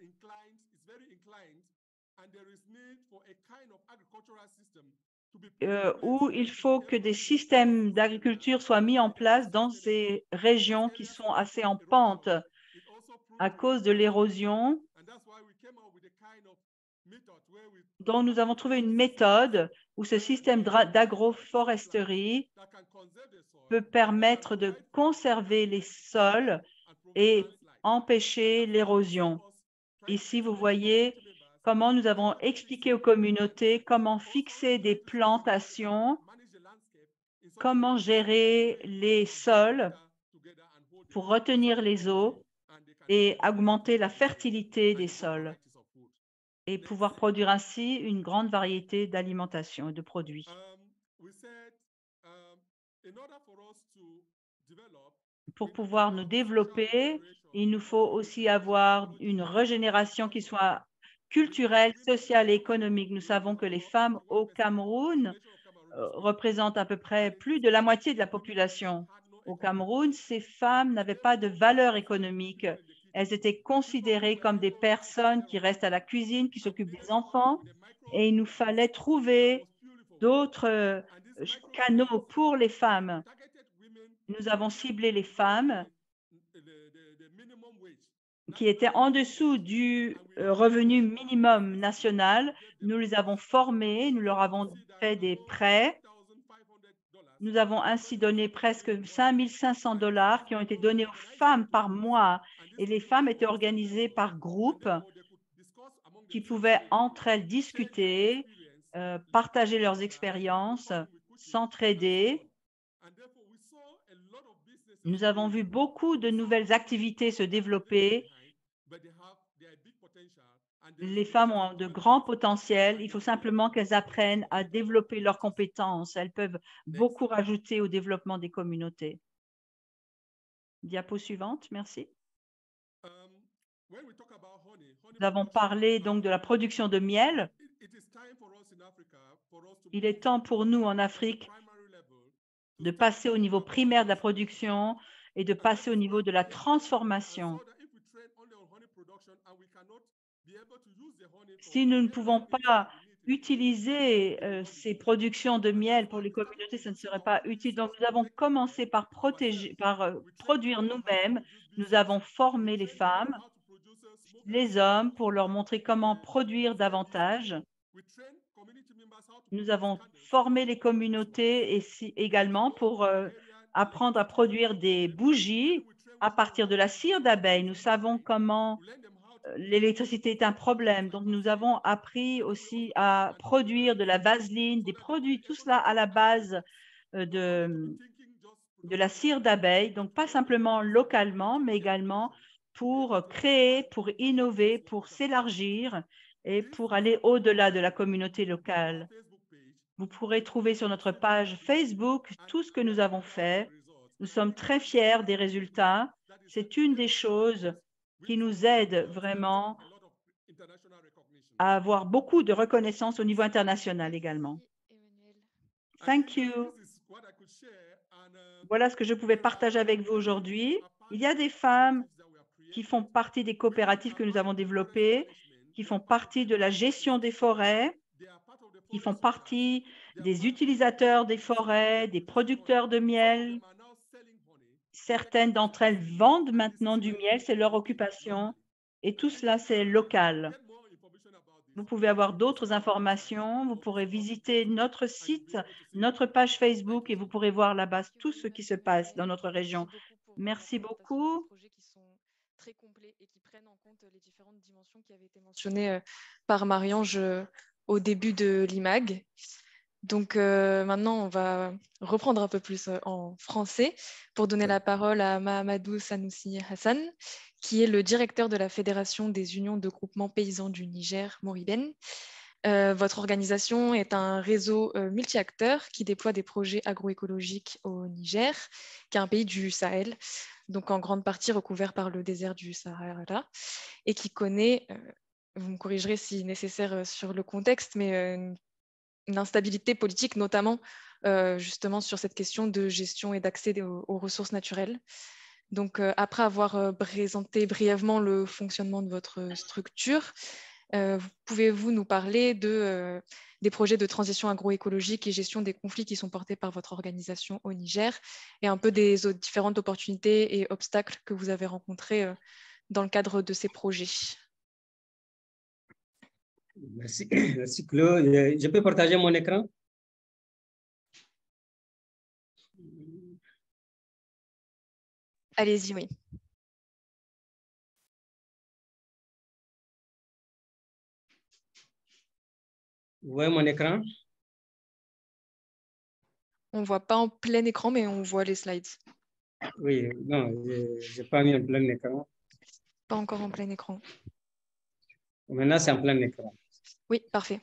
où il faut que des systèmes d'agriculture soient mis en place dans ces régions qui sont assez en pente à cause de l'érosion. Donc, nous avons trouvé une méthode où ce système d'agroforesterie peut permettre de conserver les sols et empêcher l'érosion. Ici, vous voyez comment nous avons expliqué aux communautés comment fixer des plantations, comment gérer les sols pour retenir les eaux et augmenter la fertilité des sols et pouvoir produire ainsi une grande variété d'alimentation et de produits. Pour pouvoir nous développer, il nous faut aussi avoir une régénération qui soit culturelle, sociale et économique. Nous savons que les femmes au Cameroun représentent à peu près plus de la moitié de la population. Au Cameroun, ces femmes n'avaient pas de valeur économique. Elles étaient considérées comme des personnes qui restent à la cuisine, qui s'occupent des enfants, et il nous fallait trouver d'autres canaux pour les femmes. Nous avons ciblé les femmes qui étaient en dessous du revenu minimum national. Nous les avons formées, nous leur avons fait des prêts. Nous avons ainsi donné presque 5 500 $ qui ont été donnés aux femmes par mois. Et les femmes étaient organisées par groupes qui pouvaient entre elles discuter, partager leurs expériences, s'entraider. Nous avons vu beaucoup de nouvelles activités se développer. Les femmes ont de grands potentiels. Il faut simplement qu'elles apprennent à développer leurs compétences. Elles peuvent beaucoup rajouter au développement des communautés. Diapo suivante, merci. Nous avons parlé donc de la production de miel. Il est temps pour nous en Afrique de passer au niveau primaire de la production et de passer au niveau de la transformation. Si nous ne pouvons pas utiliser ces productions de miel pour les communautés, ça ne serait pas utile. Donc, nous avons commencé par produire nous-mêmes. Nous avons formé les femmes, les hommes, pour leur montrer comment produire davantage. Nous avons formé les communautés également pour apprendre à produire des bougies à partir de la cire d'abeille. Nous savons comment l'électricité est un problème. Donc, nous avons appris aussi à produire de la vaseline, des produits, tout cela à la base de la cire d'abeille. Donc, pas simplement localement, mais également pour créer, pour innover, pour s'élargir et pour aller au-delà de la communauté locale. Vous pourrez trouver sur notre page Facebook tout ce que nous avons fait. Nous sommes très fiers des résultats. C'est une des choses qui nous aide vraiment à avoir beaucoup de reconnaissance au niveau international également. Thank you. Voilà ce que je pouvais partager avec vous aujourd'hui. Il y a des femmes qui font partie des coopératives que nous avons développées, qui font partie de la gestion des forêts, qui font partie des utilisateurs des forêts, des producteurs de miel. Certaines d'entre elles vendent maintenant du miel, c'est leur occupation. Et tout cela, c'est local. Vous pouvez avoir d'autres informations. Vous pourrez visiter notre site, notre page Facebook et vous pourrez voir là-bas tout ce qui se passe dans notre région. Merci beaucoup. Projets qui sont très complets et qui prennent en compte les différentes dimensions qui avaient été mentionnées par Marie-Ange au début de l'IMAG. Donc maintenant, on va reprendre un peu plus en français pour donner la parole à Mahamadou Sanoussi Hassan, qui est le directeur de la Fédération des unions de groupements paysans du Niger, Moriben. Votre organisation est un réseau multi-acteurs qui déploie des projets agroécologiques au Niger, qui est un pays du Sahel, donc en grande partie recouvert par le désert du Sahara, et qui connaît, vous me corrigerez si nécessaire sur le contexte, mais une instabilité politique, notamment justement sur cette question de gestion et d'accès aux ressources naturelles. Donc, après avoir présenté brièvement le fonctionnement de votre structure, pouvez-vous nous parler des projets de transition agroécologique et gestion des conflits qui sont portés par votre organisation au Niger et un peu des différentes opportunités et obstacles que vous avez rencontrés dans le cadre de ces projets? Merci, merci Claude. Je peux partager mon écran? Allez-y, oui. Vous voyez mon écran? On ne voit pas en plein écran, mais on voit les slides. Oui, non, je n'ai pas mis en plein écran. Pas encore en plein écran. Maintenant, c'est en plein écran. Oui, parfait.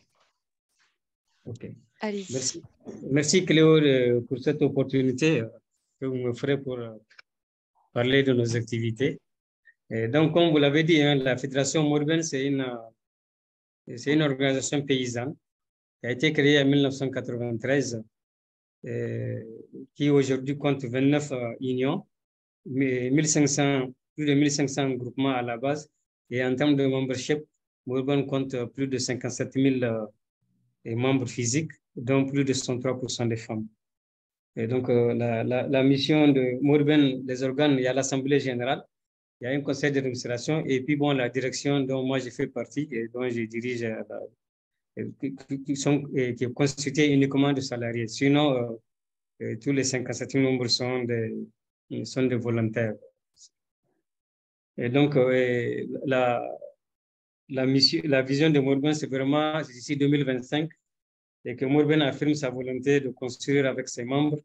OK. Allez-y. Merci. Merci Cléo pour cette opportunité que vous m'offrez pour parler de nos activités. Et donc, comme vous l'avez dit, hein, la Fédération Moriben, c'est une organisation paysanne qui a été créée en 1993 qui aujourd'hui compte 29 unions, mais plus de 1500 groupements à la base. Et en termes de membership, Mourben compte plus de 57 000 membres physiques, dont plus de 63% des femmes. Et donc, la mission de Mourben, les organes, il y a l'Assemblée générale, il y a un conseil d'administration, et puis bon, la direction dont moi je fais partie et dont je dirige, qui est constituée uniquement de salariés. Sinon, tous les 57 membres sont des volontaires. Et donc, la vision de Mourben, c'est vraiment d'ici 2025, et que Mourben affirme sa volonté de construire avec ses membres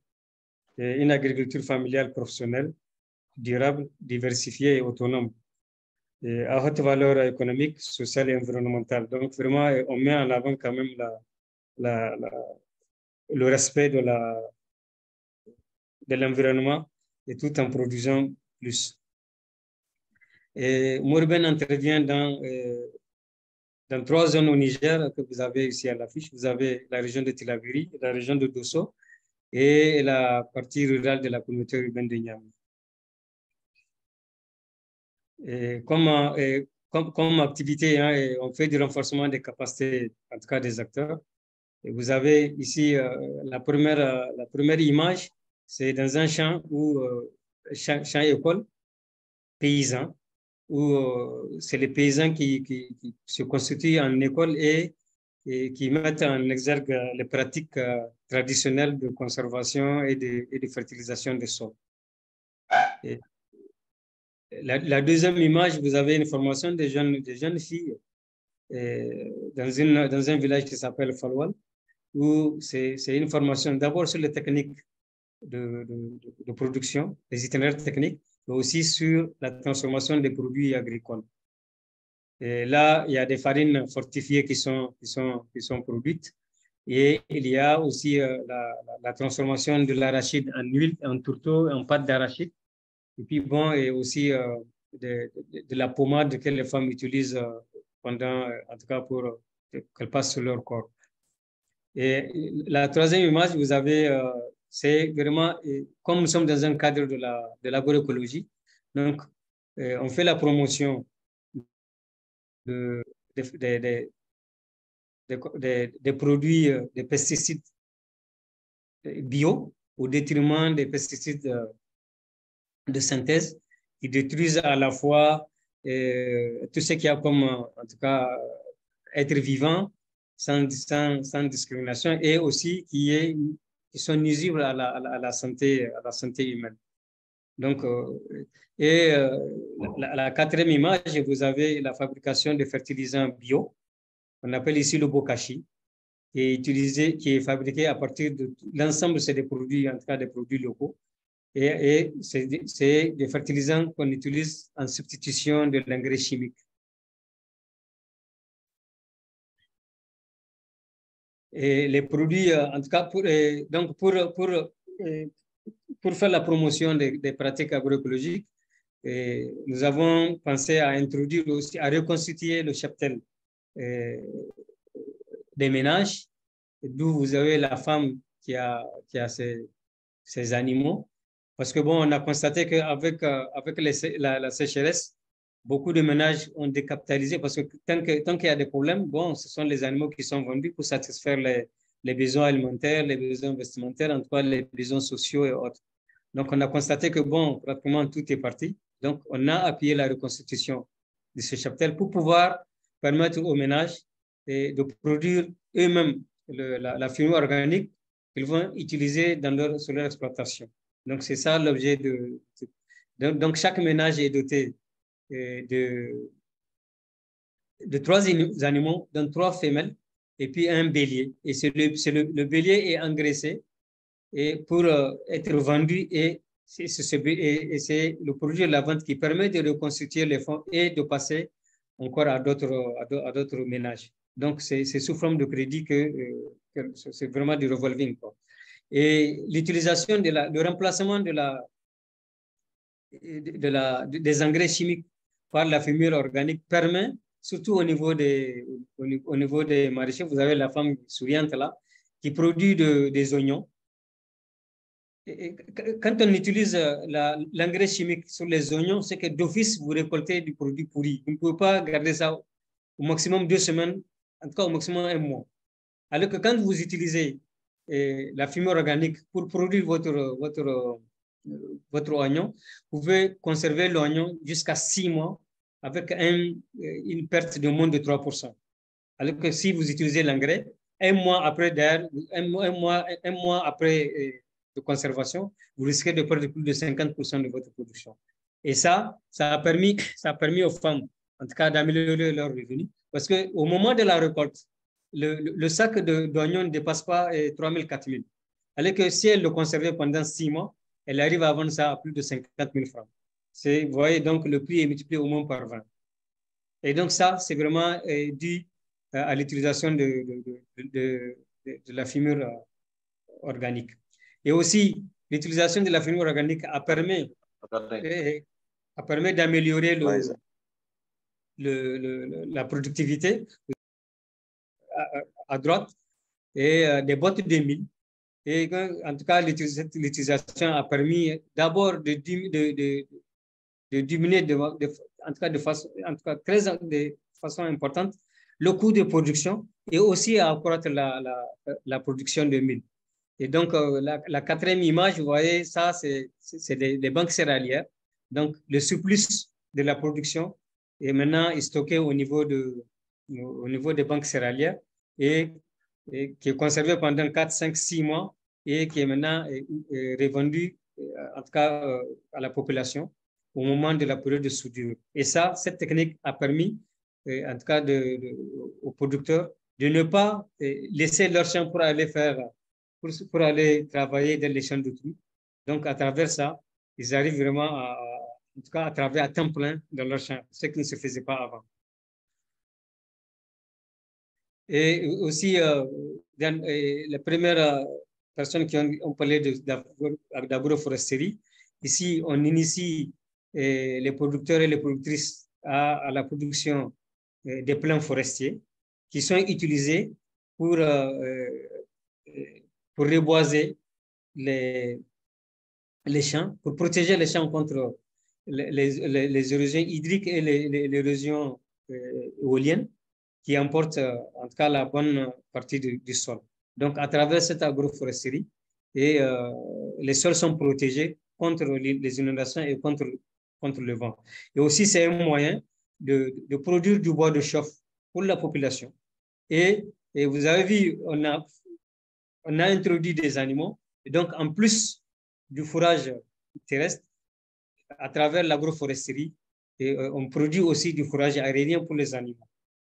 une agriculture familiale professionnelle, durable, diversifiée et autonome, et à haute valeur économique, sociale et environnementale. Donc, vraiment, on met en avant quand même le respect de l'environnement et tout en produisant plus. Et Mourben intervient dans 3 zones au Niger que vous avez ici à l'affiche. Vous avez la région de Tillabéri, la région de Dosso et la partie rurale de la communauté urbaine de Niamey. Et comme activité, hein, on fait du renforcement des capacités, en tout cas des acteurs. Et vous avez ici la première image, c'est dans un champ champ école paysan, où c'est les paysans qui se constituent en école et qui mettent en exergue les pratiques traditionnelles de conservation et de fertilisation des sols. Et la deuxième image, vous avez une formation des jeunes filles dans un village qui s'appelle Falwal, où c'est une formation d'abord sur les techniques de production, les itinéraires techniques, mais aussi sur la transformation des produits agricoles. Et là, il y a des farines fortifiées qui sont produites. Et il y a aussi la transformation de l'arachide en huile, en tourteau, en pâte d'arachide. Et puis, bon, et aussi de la pommade que les femmes utilisent pendant, en tout cas, pour qu'elles passent sur leur corps. Et la troisième image, vous avez, c'est vraiment, comme nous sommes dans un cadre de l'agroécologie, donc on fait la promotion des produits, des pesticides bio au détriment des pesticides de synthèse qui détruisent à la fois tout ce qu'il y a comme, en tout cas, être vivant sans discrimination et aussi qui sont nuisibles à la santé humaine. Donc, la quatrième image, vous avez la fabrication de fertilisants bio, on appelle ici le bokashi, qui est fabriqué à partir de l'ensemble, c'est des produits, en tout cas des produits locaux. Et c'est des fertilisants qu'on utilise en substitution de l'engrais chimique. Et les produits, en tout cas, pour faire la promotion des pratiques agroécologiques, nous avons pensé à introduire aussi, à reconstituer le cheptel des ménages, d'où vous avez la femme qui a ces animaux. Parce que bon, on a constaté qu'avec la sécheresse, beaucoup de ménages ont décapitalisé parce que tant qu'il y a des problèmes, bon, ce sont les animaux qui sont vendus pour satisfaire les besoins alimentaires, les besoins vestimentaires, en tout cas les besoins sociaux et autres. Donc, on a constaté que bon, pratiquement tout est parti. Donc, on a appuyé la reconstitution de ce cheptel pour pouvoir permettre aux ménages de produire eux-mêmes la fumier organique qu'ils vont utiliser sur leur exploitation. Donc, c'est ça l'objet donc, chaque ménage est doté de 3 animaux, dont 3 femelles, et puis un bélier. Et le bélier est engraissé et pour être vendu, et c'est le produit de la vente qui permet de reconstituer les fonds et de passer encore à d'autres ménages. Donc, c'est sous forme de crédit que c'est vraiment du revolving, quoi. Et l'utilisation le remplacement des engrais chimiques par la fumure organique permet, surtout au niveau des maraîchers, vous avez la femme souriante là, qui produit des oignons. quand on utilise l'engrais chimique sur les oignons, c'est que d'office, vous récoltez du produit pourri. Vous ne pouvez pas garder ça au maximum 2 semaines, en tout cas au maximum 1 mois. Alors que quand vous utilisez la fumée organique pour produire votre oignon, vous pouvez conserver l'oignon jusqu'à 6 mois avec une perte de moins de 3%. Alors que si vous utilisez l'engrais, un mois après de conservation, vous risquez de perdre plus de 50% de votre production. Et ça a permis aux femmes, en tout cas, d'améliorer leurs revenus. Parce qu'au moment de la récolte, le sac d'oignons ne dépasse pas 3 000, 4 000. Alors que si elle le conservait pendant 6 mois, elle arrive à vendre ça à plus de 50 000 francs. Vous voyez, donc le prix est multiplié au moins par 20. Et donc ça, c'est vraiment dû à l'utilisation de la fumure organique. Et aussi, l'utilisation de la fumure organique a permis d'améliorer la productivité à droite et des boîtes de mil. Et en tout cas, l'utilisation a permis d'abord de diminuer de façon importante le coût de production et aussi à accroître la production de mil. Et donc, la quatrième image, vous voyez, ça, c'est des banques céréalières. Donc, le surplus de la production est maintenant stocké au niveau des banques céréalières et qui est conservé pendant 4, 5, 6 mois et qui est maintenant revendu, en tout cas, à la population au moment de la période de soudure. Et ça, cette technique a permis, en tout cas, aux producteurs de ne pas laisser leur champ pour aller travailler dans les champs d'autrui. Donc, à travers ça, ils arrivent vraiment en tout cas, à travailler à temps plein dans leur champ, ce qui ne se faisait pas avant. Et aussi, les premières personnes qui ont parlé d'agroforesterie, ici, on initie les producteurs et les productrices à la production des plants forestiers qui sont utilisés pour reboiser les champs, pour protéger les champs contre les érosions hydriques et l'érosion éolienne qui emportent en tout cas la bonne partie du sol. Donc, à travers cette agroforesterie, les sols sont protégés contre les inondations et contre le vent. Et aussi, c'est un moyen de produire du bois de chauffe pour la population. Et vous avez vu, on a introduit des animaux. Et donc, en plus du fourrage terrestre, à travers l'agroforesterie, on produit aussi du fourrage aérien pour les animaux.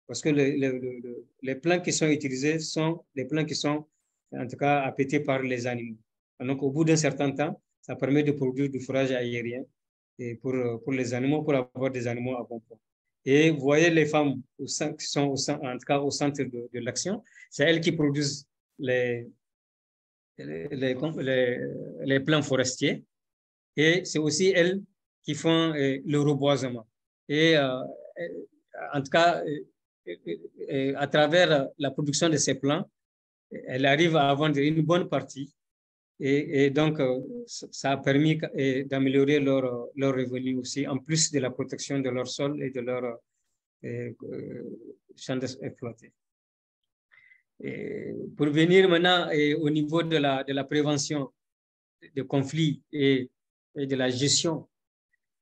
Parce que les plants qui sont utilisés sont des plants qui sont, en tout cas, appétés par les animaux. Donc, au bout d'un certain temps, ça permet de produire du fourrage aérien et pour les animaux, pour avoir des animaux à bon point. Et vous voyez les femmes qui sont en tout cas au centre de l'action, c'est elles qui produisent les plants forestiers et c'est aussi elles qui font le reboisement. Et en tout cas, à travers la production de ces plants, elle arrive à vendre une bonne partie et donc ça a permis d'améliorer leur revenu aussi, en plus de la protection de leur sol et de leur champs exploités. Pour venir maintenant au niveau de la prévention des conflits et de la gestion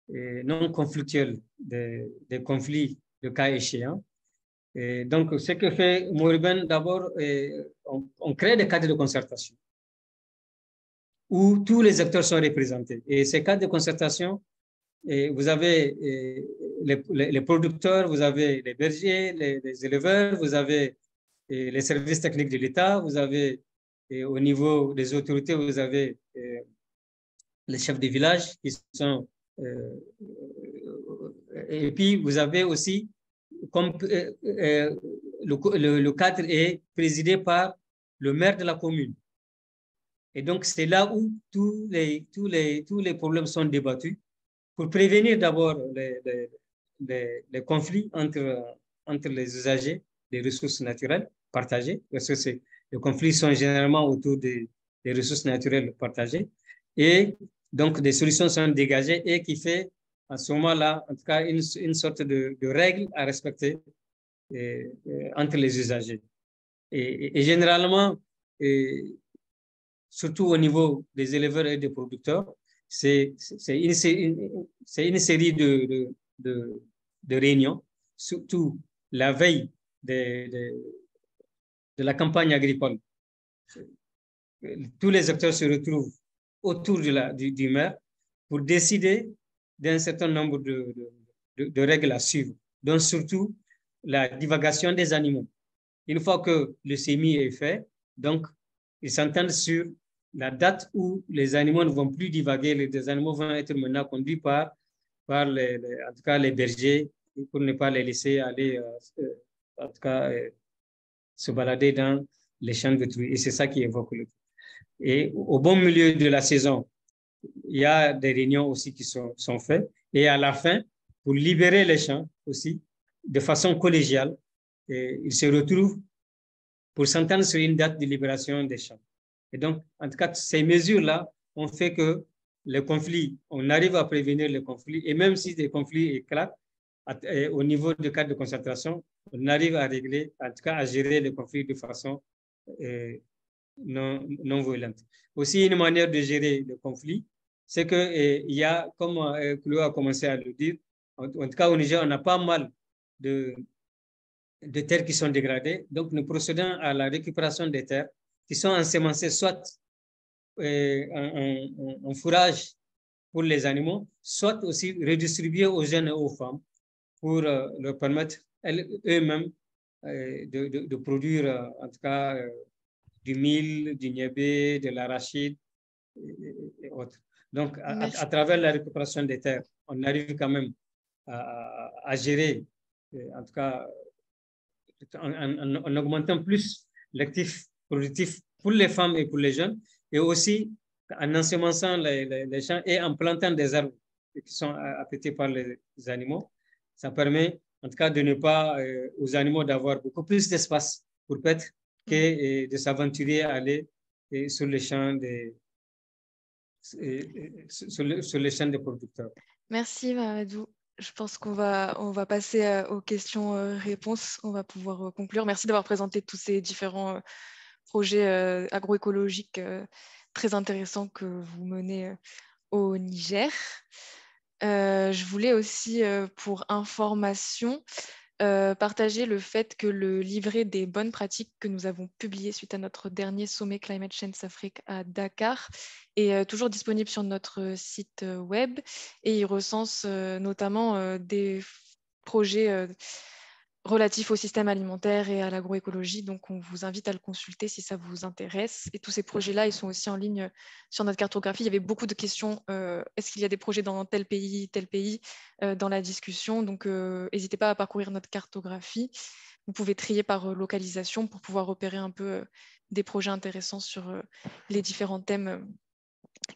non conflictuelle des conflits de cas échéants. Et donc, ce que fait Moribund, d'abord, on crée des cadres de concertation où tous les acteurs sont représentés. Et ces cadres de concertation, vous avez les producteurs, vous avez les bergers, les éleveurs, vous avez les services techniques de l'État, vous avez au niveau des autorités, vous avez les chefs de village qui sont... et puis, vous avez aussi, comme le cadre est présidé par le maire de la commune. Et donc, c'est là où tous les problèmes sont débattus pour prévenir d'abord les conflits entre les usagers des ressources naturelles partagées, parce que les conflits sont généralement autour des ressources naturelles partagées. et donc des solutions sont dégagées et qui fait à ce moment-là, en tout cas, une sorte de règle à respecter entre les usagers. Et généralement, surtout au niveau des éleveurs et des producteurs, c'est une série de réunions, surtout la veille de la campagne agricole. Tous les acteurs se retrouvent autour du maire pour décider d'un certain nombre de règles à suivre, donc surtout la divagation des animaux. Une fois que le CMI est fait, donc ils s'entendent sur la date où les animaux ne vont plus divaguer, les animaux vont être maintenant conduits par en tout cas les bergers, pour ne pas les laisser aller, en tout cas, se balader dans les champs de truies. Et c'est ça qui évoque le. Et au bon milieu de la saison, il y a des réunions aussi qui sont faites. Et à la fin, pour libérer les champs aussi, de façon collégiale, ils se retrouvent pour s'entendre sur une date de libération des champs. Et donc, en tout cas, ces mesures-là ont fait que les conflits, on arrive à prévenir les conflits, et même si des conflits éclatent, au niveau de cadre de concentration, on arrive à régler, en tout cas à gérer les conflits de façon non violente. Aussi, une manière de gérer le conflit, c'est qu'il y a, comme Chloé a commencé à le dire, en tout cas au Niger, on a pas mal de terres qui sont dégradées. Donc, nous procédons à la récupération des terres qui sont ensemencées soit en fourrage pour les animaux, soit aussi redistribuées aux jeunes et aux femmes pour leur permettre eux-mêmes de produire, en tout cas, du mil, du niébé, de l'arachide et autres. Donc, à travers la récupération des terres, on arrive quand même à gérer, en tout cas, en augmentant plus l'actif productif pour les femmes et pour les jeunes, et aussi en ensemençant les champs et en plantant des arbres qui sont appétés par les animaux. Ça permet, en tout cas, de ne pas aux animaux d'avoir beaucoup plus d'espace pour paître que de s'aventurer à aller sur les champs sur les champs des producteurs. Merci Mamadou. Je pense qu'on va passer aux questions-réponses. On va pouvoir conclure. Merci d'avoir présenté tous ces différents projets agroécologiques très intéressants que vous menez au Niger. Je voulais aussi, pour information, partager le fait que le livret des bonnes pratiques que nous avons publié suite à notre dernier sommet Climate Change Afrique à Dakar est toujours disponible sur notre site web, et il recense notamment des projets relatifs au système alimentaire et à l'agroécologie. Donc, on vous invite à le consulter si ça vous intéresse. Et tous ces projets-là, ils sont aussi en ligne sur notre cartographie. Il y avait beaucoup de questions. Est-ce qu'il y a des projets dans tel pays dans la discussion? Donc, n'hésitez pas à parcourir notre cartographie. Vous pouvez trier par localisation pour pouvoir repérer un peu des projets intéressants sur les différents thèmes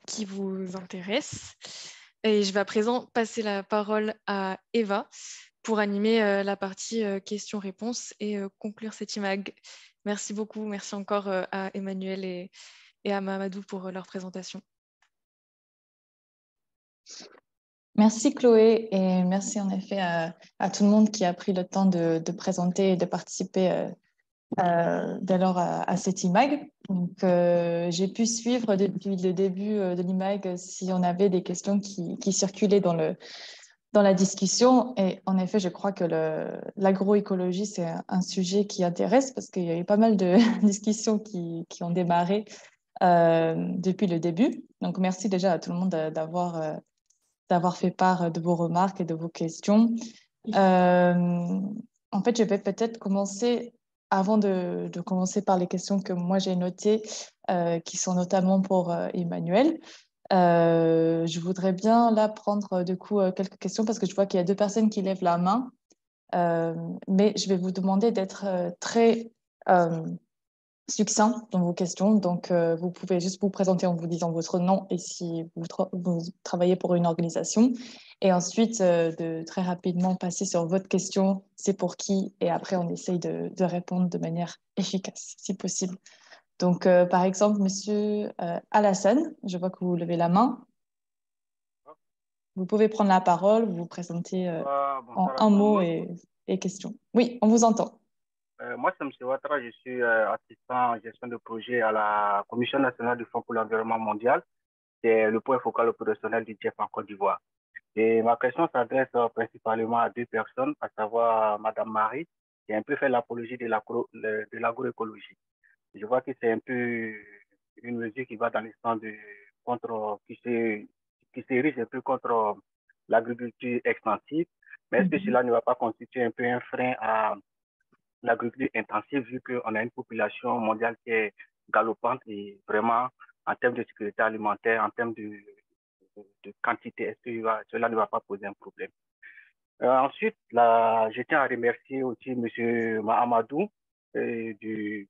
qui vous intéressent. Et je vais à présent passer la parole à Eva pour animer la partie questions-réponses et conclure cet IMAG. Merci beaucoup. Merci encore à Emmanuel et à Mamadou pour leur présentation. Merci Chloé, et merci en effet à tout le monde qui a pris le temps de présenter et de participer dès lors à cet IMAG. Donc, j'ai pu suivre depuis le début de l'IMAG si on avait des questions qui circulaient dans la discussion. Et en effet, je crois que l'agroécologie, c'est un sujet qui intéresse parce qu'il y a eu pas mal de discussions qui ont démarré depuis le début. Donc, merci déjà à tout le monde d'avoir fait part de vos remarques et de vos questions. En fait, je vais peut-être commencer, avant de commencer par les questions que moi j'ai notées, qui sont notamment pour Emmanuel. Je voudrais bien là prendre du coup quelques questions parce que je vois qu'il y a 2 personnes qui lèvent la main, mais je vais vous demander d'être très succinct dans vos questions. Donc, vous pouvez juste vous présenter en vous disant votre nom et si vous travaillez pour une organisation. Et ensuite, de très rapidement passer sur votre question, c'est pour qui, et après, on essaye de répondre de manière efficace, si possible. Donc, par exemple, Monsieur Alassane, je vois que vous levez la main. Vous pouvez prendre la parole, vous présenter en Bonsoir à un tout le mot monde. et question. Oui, on vous entend. Moi, c'est M. Ouattara, je suis assistant en gestion de projet à la Commission nationale du Fonds pour l'environnement mondial. C'est le point focal opérationnel du GEF en Côte d'Ivoire. Et ma question s'adresse principalement à deux personnes, à savoir Madame Marie, qui a un peu fait l'apologie de l'agroécologie. Je vois que c'est un peu une mesure qui va dans le sens qui s'érige un peu contre l'agriculture extensive. Mais est-ce que cela ne va pas constituer un peu un frein à l'agriculture intensive, vu qu'on a une population mondiale qui est galopante et vraiment, en termes de sécurité alimentaire, en termes de quantité, est-ce que cela ne va pas poser un problème? Ensuite, je tiens à remercier aussi M. Mahamadou du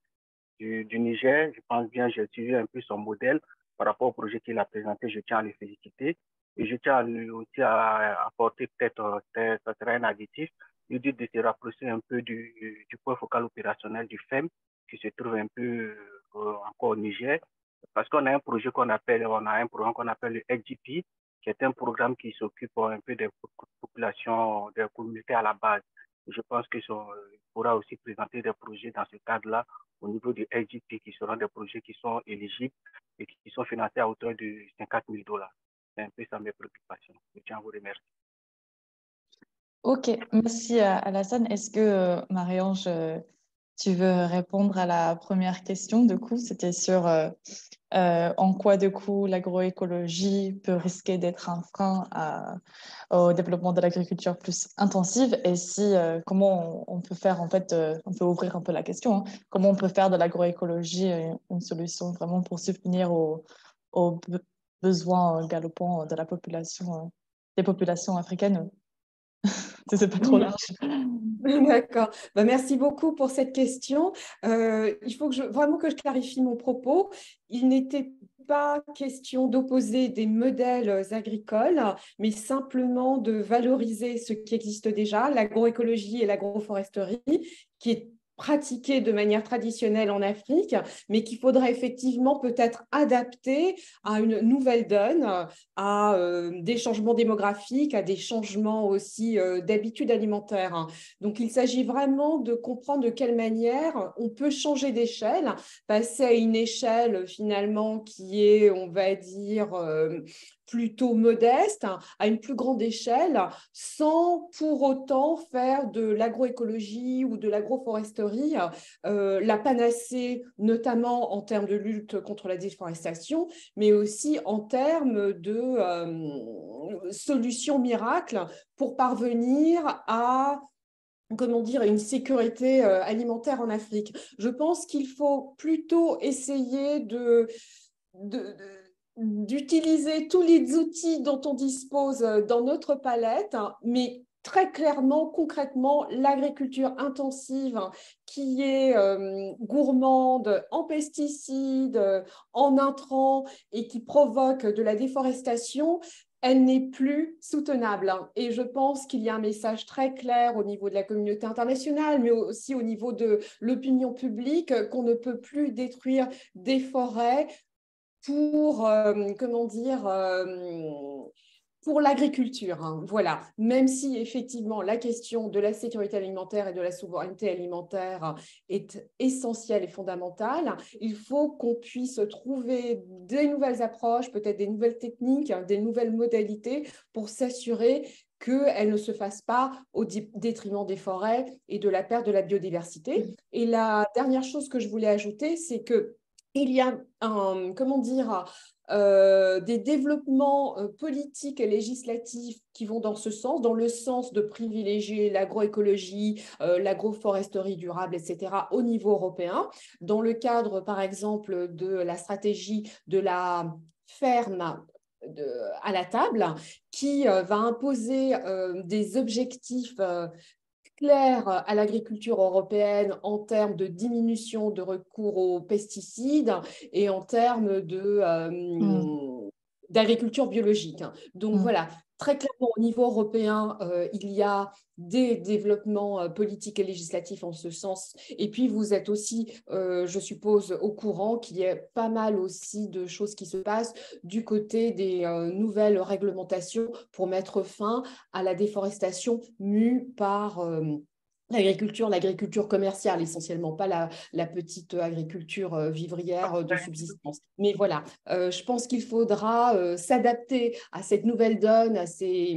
Niger. Je pense bien, j'ai suivi un peu son modèle par rapport au projet qu'il a présenté. Je tiens à le féliciter. Et je tiens aussi à apporter peut-être, ça sera un additif, lui dire de se rapprocher un peu du point focal opérationnel du FEM, qui se trouve un peu encore au Niger, parce qu'on a un projet on a un programme qu'on appelle le HGP, qui est un programme qui s'occupe un peu des populations, des communautés à la base. Je pense qu'il pourra aussi présenter des projets dans ce cadre-là au niveau du HGP, qui seront des projets qui sont éligibles et qui sont financés à hauteur de $50,000. C'est un peu ça mes préoccupations. Je tiens à vous remercier. Ok, merci Alassane. Est-ce que Marie-Ange, tu veux répondre à la première question? Du coup, c'était sur en quoi, du coup, l'agroécologie peut risquer d'être un frein au développement de l'agriculture plus intensive et si, comment on peut faire, en fait, on peut ouvrir un peu la question, hein, comment on peut faire de l'agroécologie une solution vraiment pour subvenir aux besoins galopants de la population, des populations africaines? C'est pas trop large. D'accord. Merci beaucoup pour cette question. Il faut vraiment que je clarifie mon propos. Il n'était pas question d'opposer des modèles agricoles, mais simplement de valoriser ce qui existe déjà, l'agroécologie et l'agroforesterie, qui est pratiquée de manière traditionnelle en Afrique, mais qu'il faudrait effectivement peut-être adapter à une nouvelle donne, à des changements démographiques, à des changements aussi d'habitudes alimentaires. Donc, il s'agit vraiment de comprendre de quelle manière on peut changer d'échelle, passer à une échelle finalement qui est, on va dire, plutôt modeste, à une plus grande échelle, sans pour autant faire de l'agroécologie ou de l'agroforesterie la panacée, notamment en termes de lutte contre la déforestation, mais aussi en termes de solutions miracles pour parvenir à une sécurité alimentaire en Afrique. Je pense qu'il faut plutôt essayer d'utiliser tous les outils dont on dispose dans notre palette, mais très clairement, concrètement, l'agriculture intensive qui est gourmande en pesticides, en intrants et qui provoque de la déforestation, elle n'est plus soutenable. Et je pense qu'il y a un message très clair au niveau de la communauté internationale, mais aussi au niveau de l'opinion publique, qu'on ne peut plus détruire des forêts pour, pour l'agriculture. Voilà. Même si effectivement la question de la sécurité alimentaire et de la souveraineté alimentaire est essentielle et fondamentale, il faut qu'on puisse trouver des nouvelles approches, peut-être des nouvelles techniques, des nouvelles modalités pour s'assurer qu'elle ne se fasse pas au détriment des forêts et de la perte de la biodiversité. Et la dernière chose que je voulais ajouter, c'est que il y a des développements politiques et législatifs qui vont dans ce sens, dans le sens de privilégier l'agroécologie, l'agroforesterie durable, etc., au niveau européen, dans le cadre, par exemple, de la stratégie de la ferme à la table, qui va imposer des objectifs clair à l'agriculture européenne en termes de diminution de recours aux pesticides et en termes d'agriculture biologique. Donc voilà, Très clairement, au niveau européen, il y a des développements politiques et législatifs en ce sens. Et puis, vous êtes aussi, je suppose, au courant qu'il y a pas mal aussi de choses qui se passent du côté des nouvelles réglementations pour mettre fin à la déforestation mue par l'agriculture commerciale, essentiellement, pas la petite agriculture vivrière de subsistance. Mais voilà, je pense qu'il faudra s'adapter à cette nouvelle donne, à ces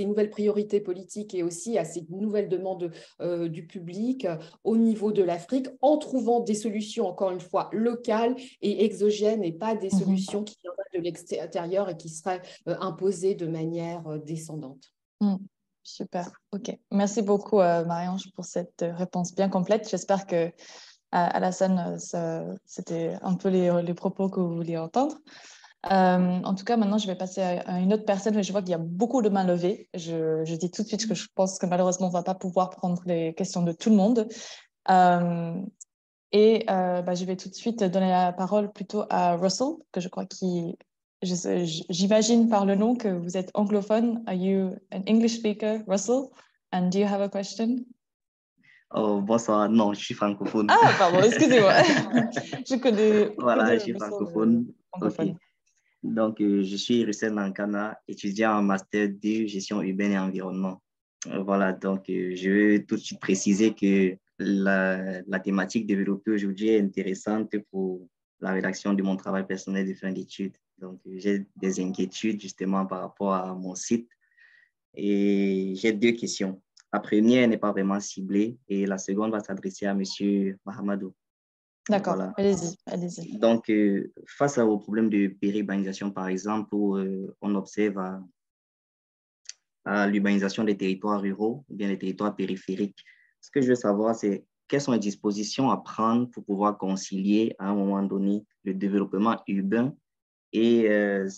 nouvelles priorités politiques et aussi à ces nouvelles demandes du public au niveau de l'Afrique, en trouvant des solutions, encore une fois, locales et exogènes, et pas des solutions qui viendraient de l'extérieur et qui seraient imposées de manière descendante. Super, ok. Merci beaucoup, Marie-Ange, pour cette réponse bien complète. J'espère que Alassane, c'était un peu les propos que vous vouliez entendre. En tout cas, maintenant, je vais passer à une autre personne, mais je vois qu'il y a beaucoup de mains levées. Je dis tout de suite que je pense que malheureusement, on ne va pas pouvoir prendre les questions de tout le monde. Je vais tout de suite donner la parole plutôt à Russell, que je crois qu'il... J'imagine par le nom que vous êtes anglophone. Are you an English speaker, Russell? And do you have a question? Oh, bonsoir. Non, je suis francophone. Ah, pardon, excusez-moi. Je connais. Voilà, je suis francophone. Ok. Donc, je suis Russell Nankana, étudiant en Master 2 Gestion urbaine et environnement. Voilà, donc je veux tout de suite préciser que la thématique développée aujourd'hui est intéressante pour la rédaction de mon travail personnel de fin d'études. Donc, j'ai des inquiétudes justement par rapport à mon site et j'ai deux questions. La première n'est pas vraiment ciblée et la seconde va s'adresser à M. Mahamadou. D'accord, voilà. Allez-y. Donc, face au problème de périurbanisation, par exemple, où on observe à l'urbanisation des territoires ruraux ou bien des territoires périphériques, ce que je veux savoir, c'est quelles sont les dispositions à prendre pour pouvoir concilier à un moment donné le développement urbain et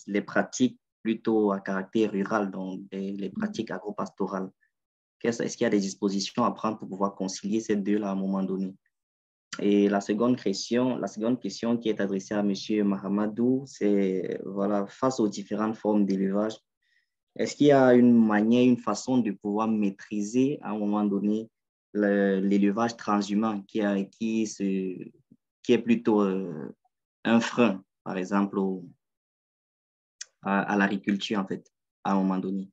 les pratiques plutôt à caractère rural, donc les pratiques agro-pastorales. Est-ce qu'il y a des dispositions à prendre pour pouvoir concilier ces deux-là à un moment donné? Et la seconde question qui est adressée à M. Mahamadou, c'est voilà, face aux différentes formes d'élevage, est-ce qu'il y a une manière, une façon de pouvoir maîtriser à un moment donné l'élevage transhumant qui est plutôt un frein, par exemple, à l'agriculture, en fait, à un moment donné?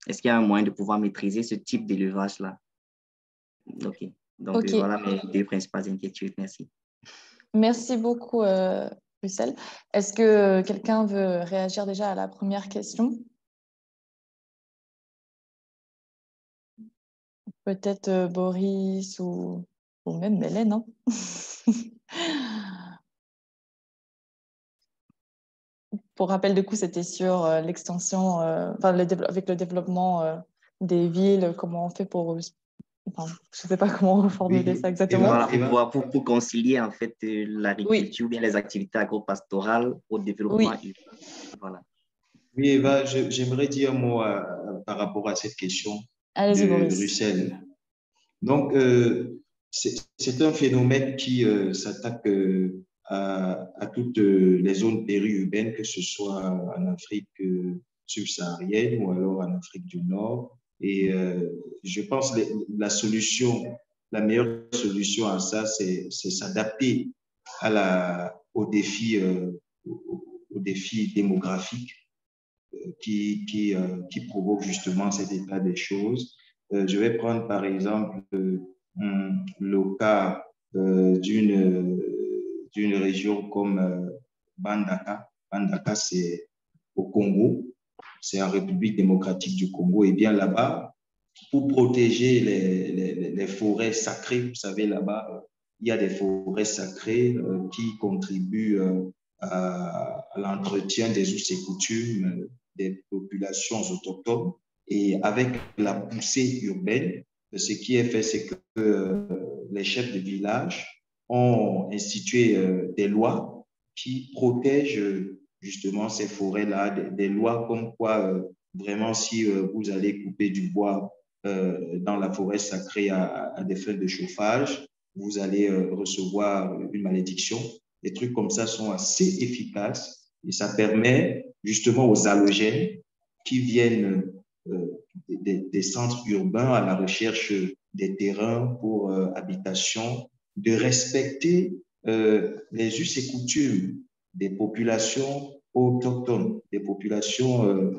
Est-ce qu'il y a un moyen de pouvoir maîtriser ce type d'élevage-là? OK. Donc, voilà mes deux principales inquiétudes. Merci. Merci beaucoup, Russell. Est-ce que quelqu'un veut réagir déjà à la première question? Peut-être Boris ou même Mélène, hein? Pour rappel de coup, c'était sur l'extension, avec le développement des villes, comment on fait pour... Enfin, je ne sais pas comment reformuler ça exactement. Voilà, pour concilier en fait l'agriculture ou bien les activités agro-pastorales au développement urbain. Voilà. Oui, Eva, j'aimerais dire un mot par rapport à cette question de Russell. Donc, c'est un phénomène qui s'attaque à toutes les zones périurbaines, que ce soit en Afrique subsaharienne ou alors en Afrique du Nord. Et je pense que la meilleure solution à ça, c'est s'adapter aux défis démographiques qui provoquent justement cet état des choses. Je vais prendre par exemple le cas d'une région comme Bandaka. Bandaka, c'est au Congo, c'est en République démocratique du Congo. Et bien là-bas, pour protéger les forêts sacrées, vous savez, là-bas, il y a des forêts sacrées qui contribuent à l'entretien des us et coutumes des populations autochtones. Et avec la poussée urbaine, ce qui est fait, c'est que les chefs de village ont institué des lois qui protègent justement ces forêts-là, des lois comme quoi vraiment si vous allez couper du bois dans la forêt sacrée à des fins de chauffage, vous allez recevoir une malédiction. Des trucs comme ça sont assez efficaces et ça permet justement aux halogènes qui viennent des centres urbains à la recherche des terrains pour habitation, de respecter les us et coutumes des populations autochtones, des populations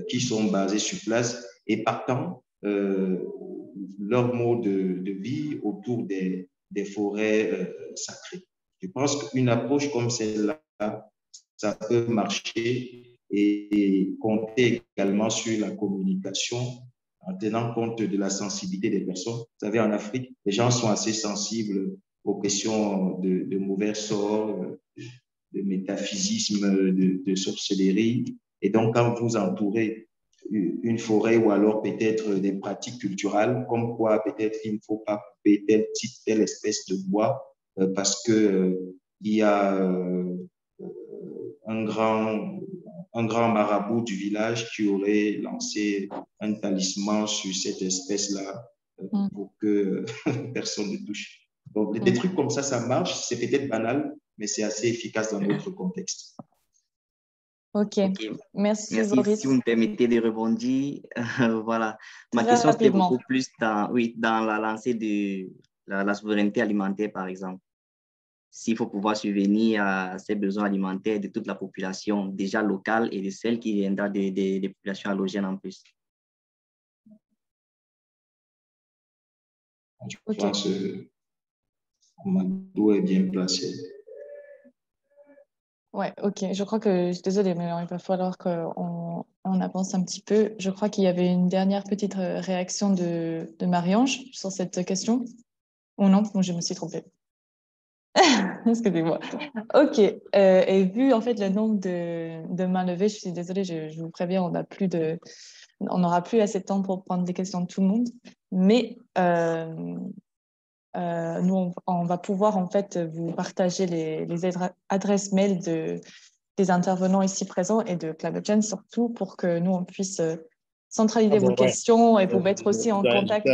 qui sont basées sur place et partant leur mode de vie autour des forêts sacrées. Je pense qu'une approche comme celle-là, ça peut marcher et compter également sur la communication en tenant compte de la sensibilité des personnes. Vous savez, en Afrique, les gens sont assez sensibles aux questions de mauvais sorts, de métaphysisme, de sorcellerie. Et donc, quand vous entourez une forêt ou alors peut-être des pratiques culturelles, comme quoi peut-être il ne faut pas couper telle espèce de bois parce que il y a un grand marabout du village qui aurait lancé un talisman sur cette espèce-là pour que personne ne touche. Donc, des trucs comme ça marche. C'est peut-être banal, mais c'est assez efficace dans notre contexte. Ok, merci Boris. Si vous me permettez de rebondir, voilà. Ma question c'était beaucoup plus dans la lancée de la souveraineté alimentaire, par exemple. S'il faut pouvoir subvenir à ces besoins alimentaires de toute la population, déjà locale et de celle qui viendra des populations allogènes en plus. Je pense que Amadou est bien placé. Ouais, ok. Je crois que, je suis désolée, mais il va falloir qu'on avance un petit peu. Je crois qu'il y avait une dernière petite réaction de Marie-Ange sur cette question. Ou non, je me suis trompée. Excusez-moi. Ok. Et vu en fait le nombre de mains levées, je suis désolée, je vous préviens, on n'aura plus assez de temps pour prendre des questions de tout le monde. Mais nous, on va pouvoir en fait vous partager les adresses mail des intervenants ici présents et de ClimateGen surtout pour que nous, on puisse centraliser vos questions et vous mettre aussi en contact.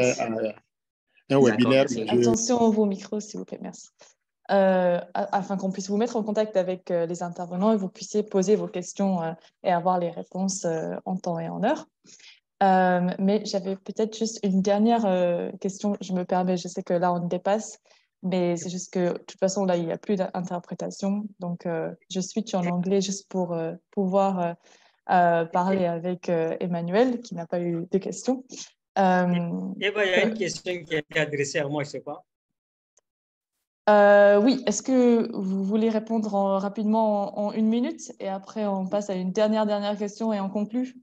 Un webinaire. Attention vos micros, s'il vous plaît, merci. Afin qu'on puisse vous mettre en contact avec les intervenants et vous puissiez poser vos questions et avoir les réponses en temps et en heure. Mais j'avais peut-être juste une dernière question, je me permets, je sais que là on dépasse, mais c'est juste que de toute façon là il n'y a plus d'interprétation, donc je switch en anglais juste pour pouvoir parler avec Emmanuel qui n'a pas eu de questions. Il y a une question qui a été adressée à moi, je ne sais pas. Oui, est-ce que vous voulez répondre rapidement en 1 minute et après on passe à une dernière question et on conclut?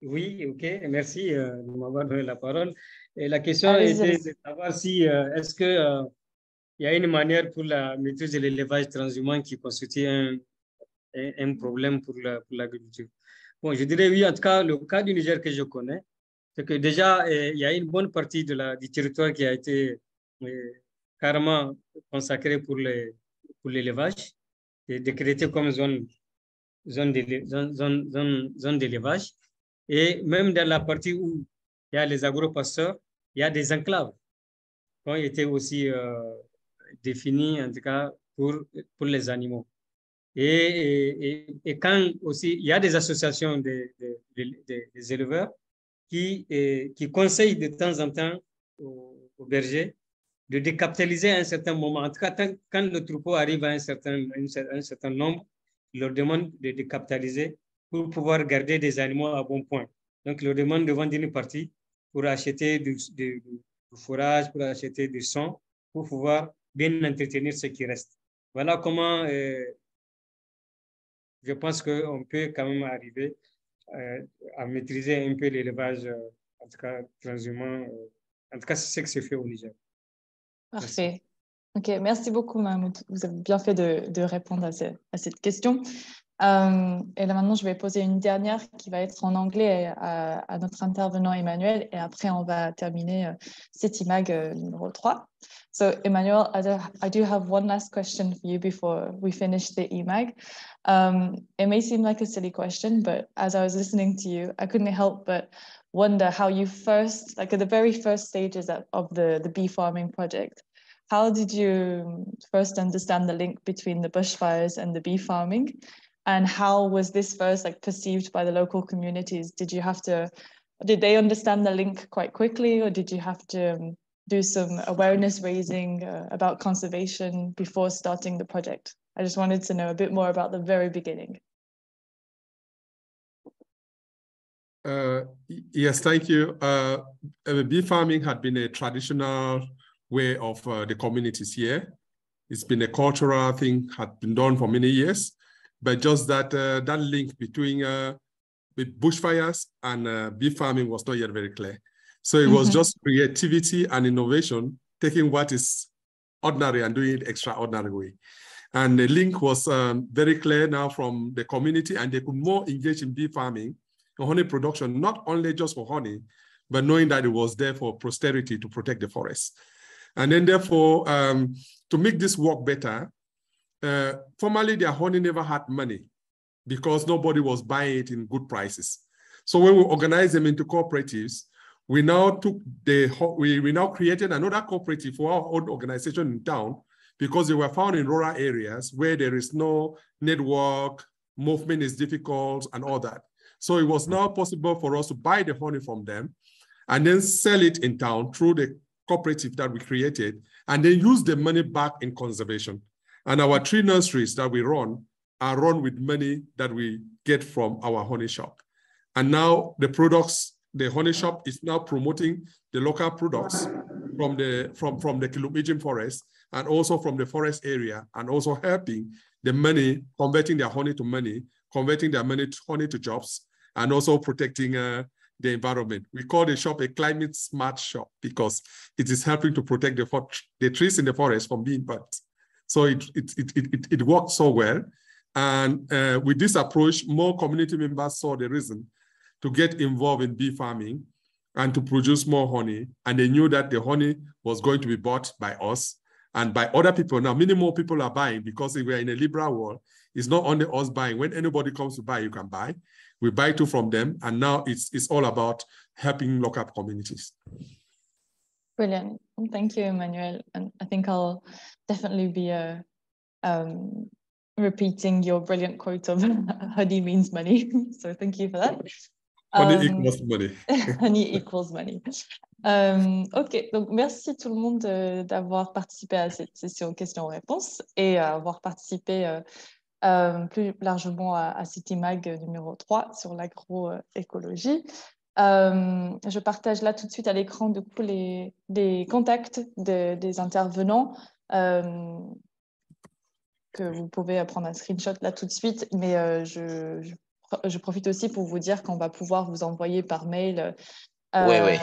Oui, ok, merci de m'avoir donné la parole. Et la question était de savoir si est-ce que il y a une manière pour la maîtrise de l'élevage transhumant qui constitue un problème pour l'agriculture. Bon, je dirais oui, en tout cas, le cas du Niger que je connais, c'est que déjà, il y a une bonne partie du territoire qui a été carrément consacré pour l'élevage, et décrété comme zone d'élevage. Et même dans la partie où il y a les agro-pasteurs, il y a des enclaves qui ont été aussi définies, en tout cas, pour les animaux. Et quand aussi, il y a des associations des éleveurs qui conseillent de temps en temps aux bergers de décapitaliser à un certain moment. En tout cas, quand le troupeau arrive à un certain nombre, ils leur demandent de décapitaliser pour pouvoir garder des animaux à bon point. Donc, ils leur demandent de vendre une partie pour acheter du fourrage, pour acheter du son, pour pouvoir bien entretenir ce qui reste. Voilà comment je pense qu'on peut quand même arriver à maîtriser un peu l'élevage, en tout cas transhumant. En tout cas, c'est ce que c'est fait au Niger. Parfait. Ok, merci beaucoup, Mahmoud. Vous avez bien fait de répondre à cette question. Et là, maintenant, je vais poser une dernière qui va être en anglais à notre intervenant Emmanuel. Et après, on va terminer cet IMAG numéro 3. So, Emmanuel, I do have one last question for you before we finish the IMAG. It may seem like a silly question, but as I was listening to you, I couldn't help but wonder how you first, like at the very first stages of the bee farming project, how did you first understand the link between the bushfires and the bee farming? And how was this first like perceived by the local communities? Did they understand the link quite quickly, or did you have to do some awareness raising about conservation before starting the project? I just wanted to know a bit more about the very beginning. Yes, thank you. Bee farming had been a traditional way of the communities here. It's been a cultural thing, had been done for many years, but just that that link between with bushfires and bee farming was not yet very clear. So it was just creativity and innovation, taking what is ordinary and doing it extraordinary way. And the link was very clear now from the community, and they could more engage in bee farming, honey production, not only just for honey, but knowing that it was there for posterity to protect the forest. And then therefore, to make this work better, formerly their honey never had money because nobody was buying it in good prices. So when we organized them into cooperatives, we now created another cooperative for our own organization in town, because they were found in rural areas where there is no network, movement is difficult and all that. So it was now possible for us to buy the honey from them and then sell it in town through the cooperative that we created, and then use the money back in conservation. And our 3 nurseries that we run are run with money that we get from our honey shop. And now the products, the honey shop is now promoting the local products from the Kilumijin forest and also from the forest area, and also helping the money, converting their honey to money, converting their honey to jobs, and also protecting the environment. We call the shop a climate smart shop because it is helping to protect the trees in the forest from being burnt. So it worked so well. And with this approach, more community members saw the reason to get involved in bee farming and to produce more honey. And they knew that the honey was going to be bought by us and by other people. Now, many more people are buying because we are in a liberal world. It's not only us buying. When anybody comes to buy, you can buy. We buy too from them. And now it's all about helping local communities. Brilliant. Thank you, Emmanuel. And I think I'll definitely be repeating your brilliant quote of honey means money. So thank you for that. Honey equals money. Honey equals money. Ok, donc merci tout le monde d'avoir participé à cette session questions-réponses et avoir participé plus largement à CityMag numéro 3 sur l'agroécologie. Je partage là tout de suite à l'écran du coup les contacts des intervenants que vous pouvez prendre un screenshot là tout de suite, mais je profite aussi pour vous dire qu'on va pouvoir vous envoyer par mail. Oui,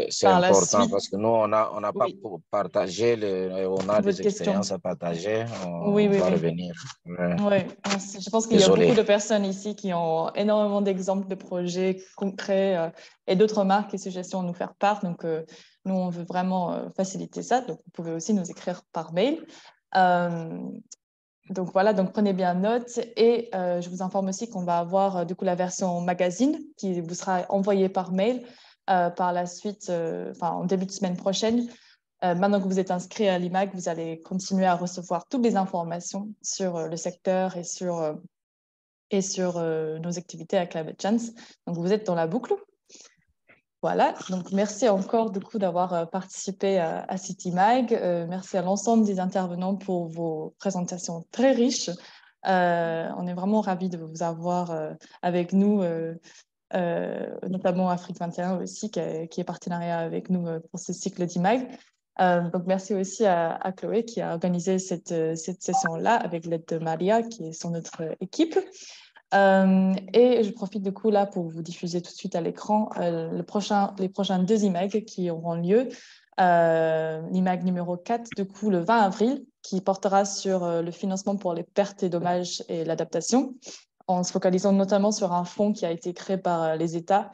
c'est important parce que nous, on n'a pas partagé, on a des expériences à partager, on va revenir. Oui, je pense qu'il y a beaucoup de personnes ici qui ont énormément d'exemples de projets concrets et d'autres marques et suggestions à nous faire part. Donc, nous, on veut vraiment faciliter ça. Donc, vous pouvez aussi nous écrire par mail. Donc voilà, donc prenez bien note et je vous informe aussi qu'on va avoir du coup la version magazine qui vous sera envoyée par mail par la suite, en début de semaine prochaine. Maintenant que vous êtes inscrit à l'IMAG, vous allez continuer à recevoir toutes les informations sur le secteur et sur nos activités à Climate Chance. Donc vous êtes dans la boucle. Voilà, donc merci encore du coup d'avoir participé à CityMag. Merci à l'ensemble des intervenants pour vos présentations très riches. On est vraiment ravis de vous avoir avec nous, notamment Afrique 21 aussi, qui est partenariat avec nous pour ce cycle d'IMAG. Donc merci aussi à Chloé qui a organisé cette session-là avec l'aide de Maria qui est sur notre équipe. Et je profite du coup là pour vous diffuser tout de suite à l'écran les prochains 2 IMAG qui auront lieu. L'IMAG numéro 4 du coup le 20 avril qui portera sur le financement pour les pertes et dommages et l'adaptation, en se focalisant notamment sur un fonds qui a été créé par les États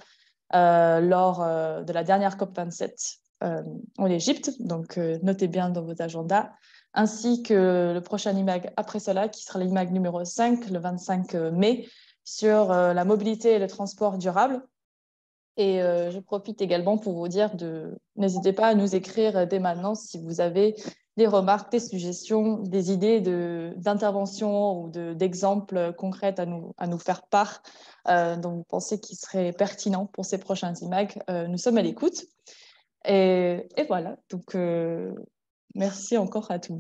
lors de la dernière COP27 en Égypte. Donc notez bien dans vos agendas, ainsi que le prochain IMAG après cela, qui sera l'IMAG numéro 5, le 25 mai, sur la mobilité et le transport durable. Et je profite également pour vous dire n'hésitez pas à nous écrire dès maintenant si vous avez des remarques, des suggestions, des idées d'intervention ou d'exemples concrets à nous faire part, dont vous pensez qu'ils seraient pertinents pour ces prochains IMAG. Nous sommes à l'écoute. Et voilà, donc merci encore à tous.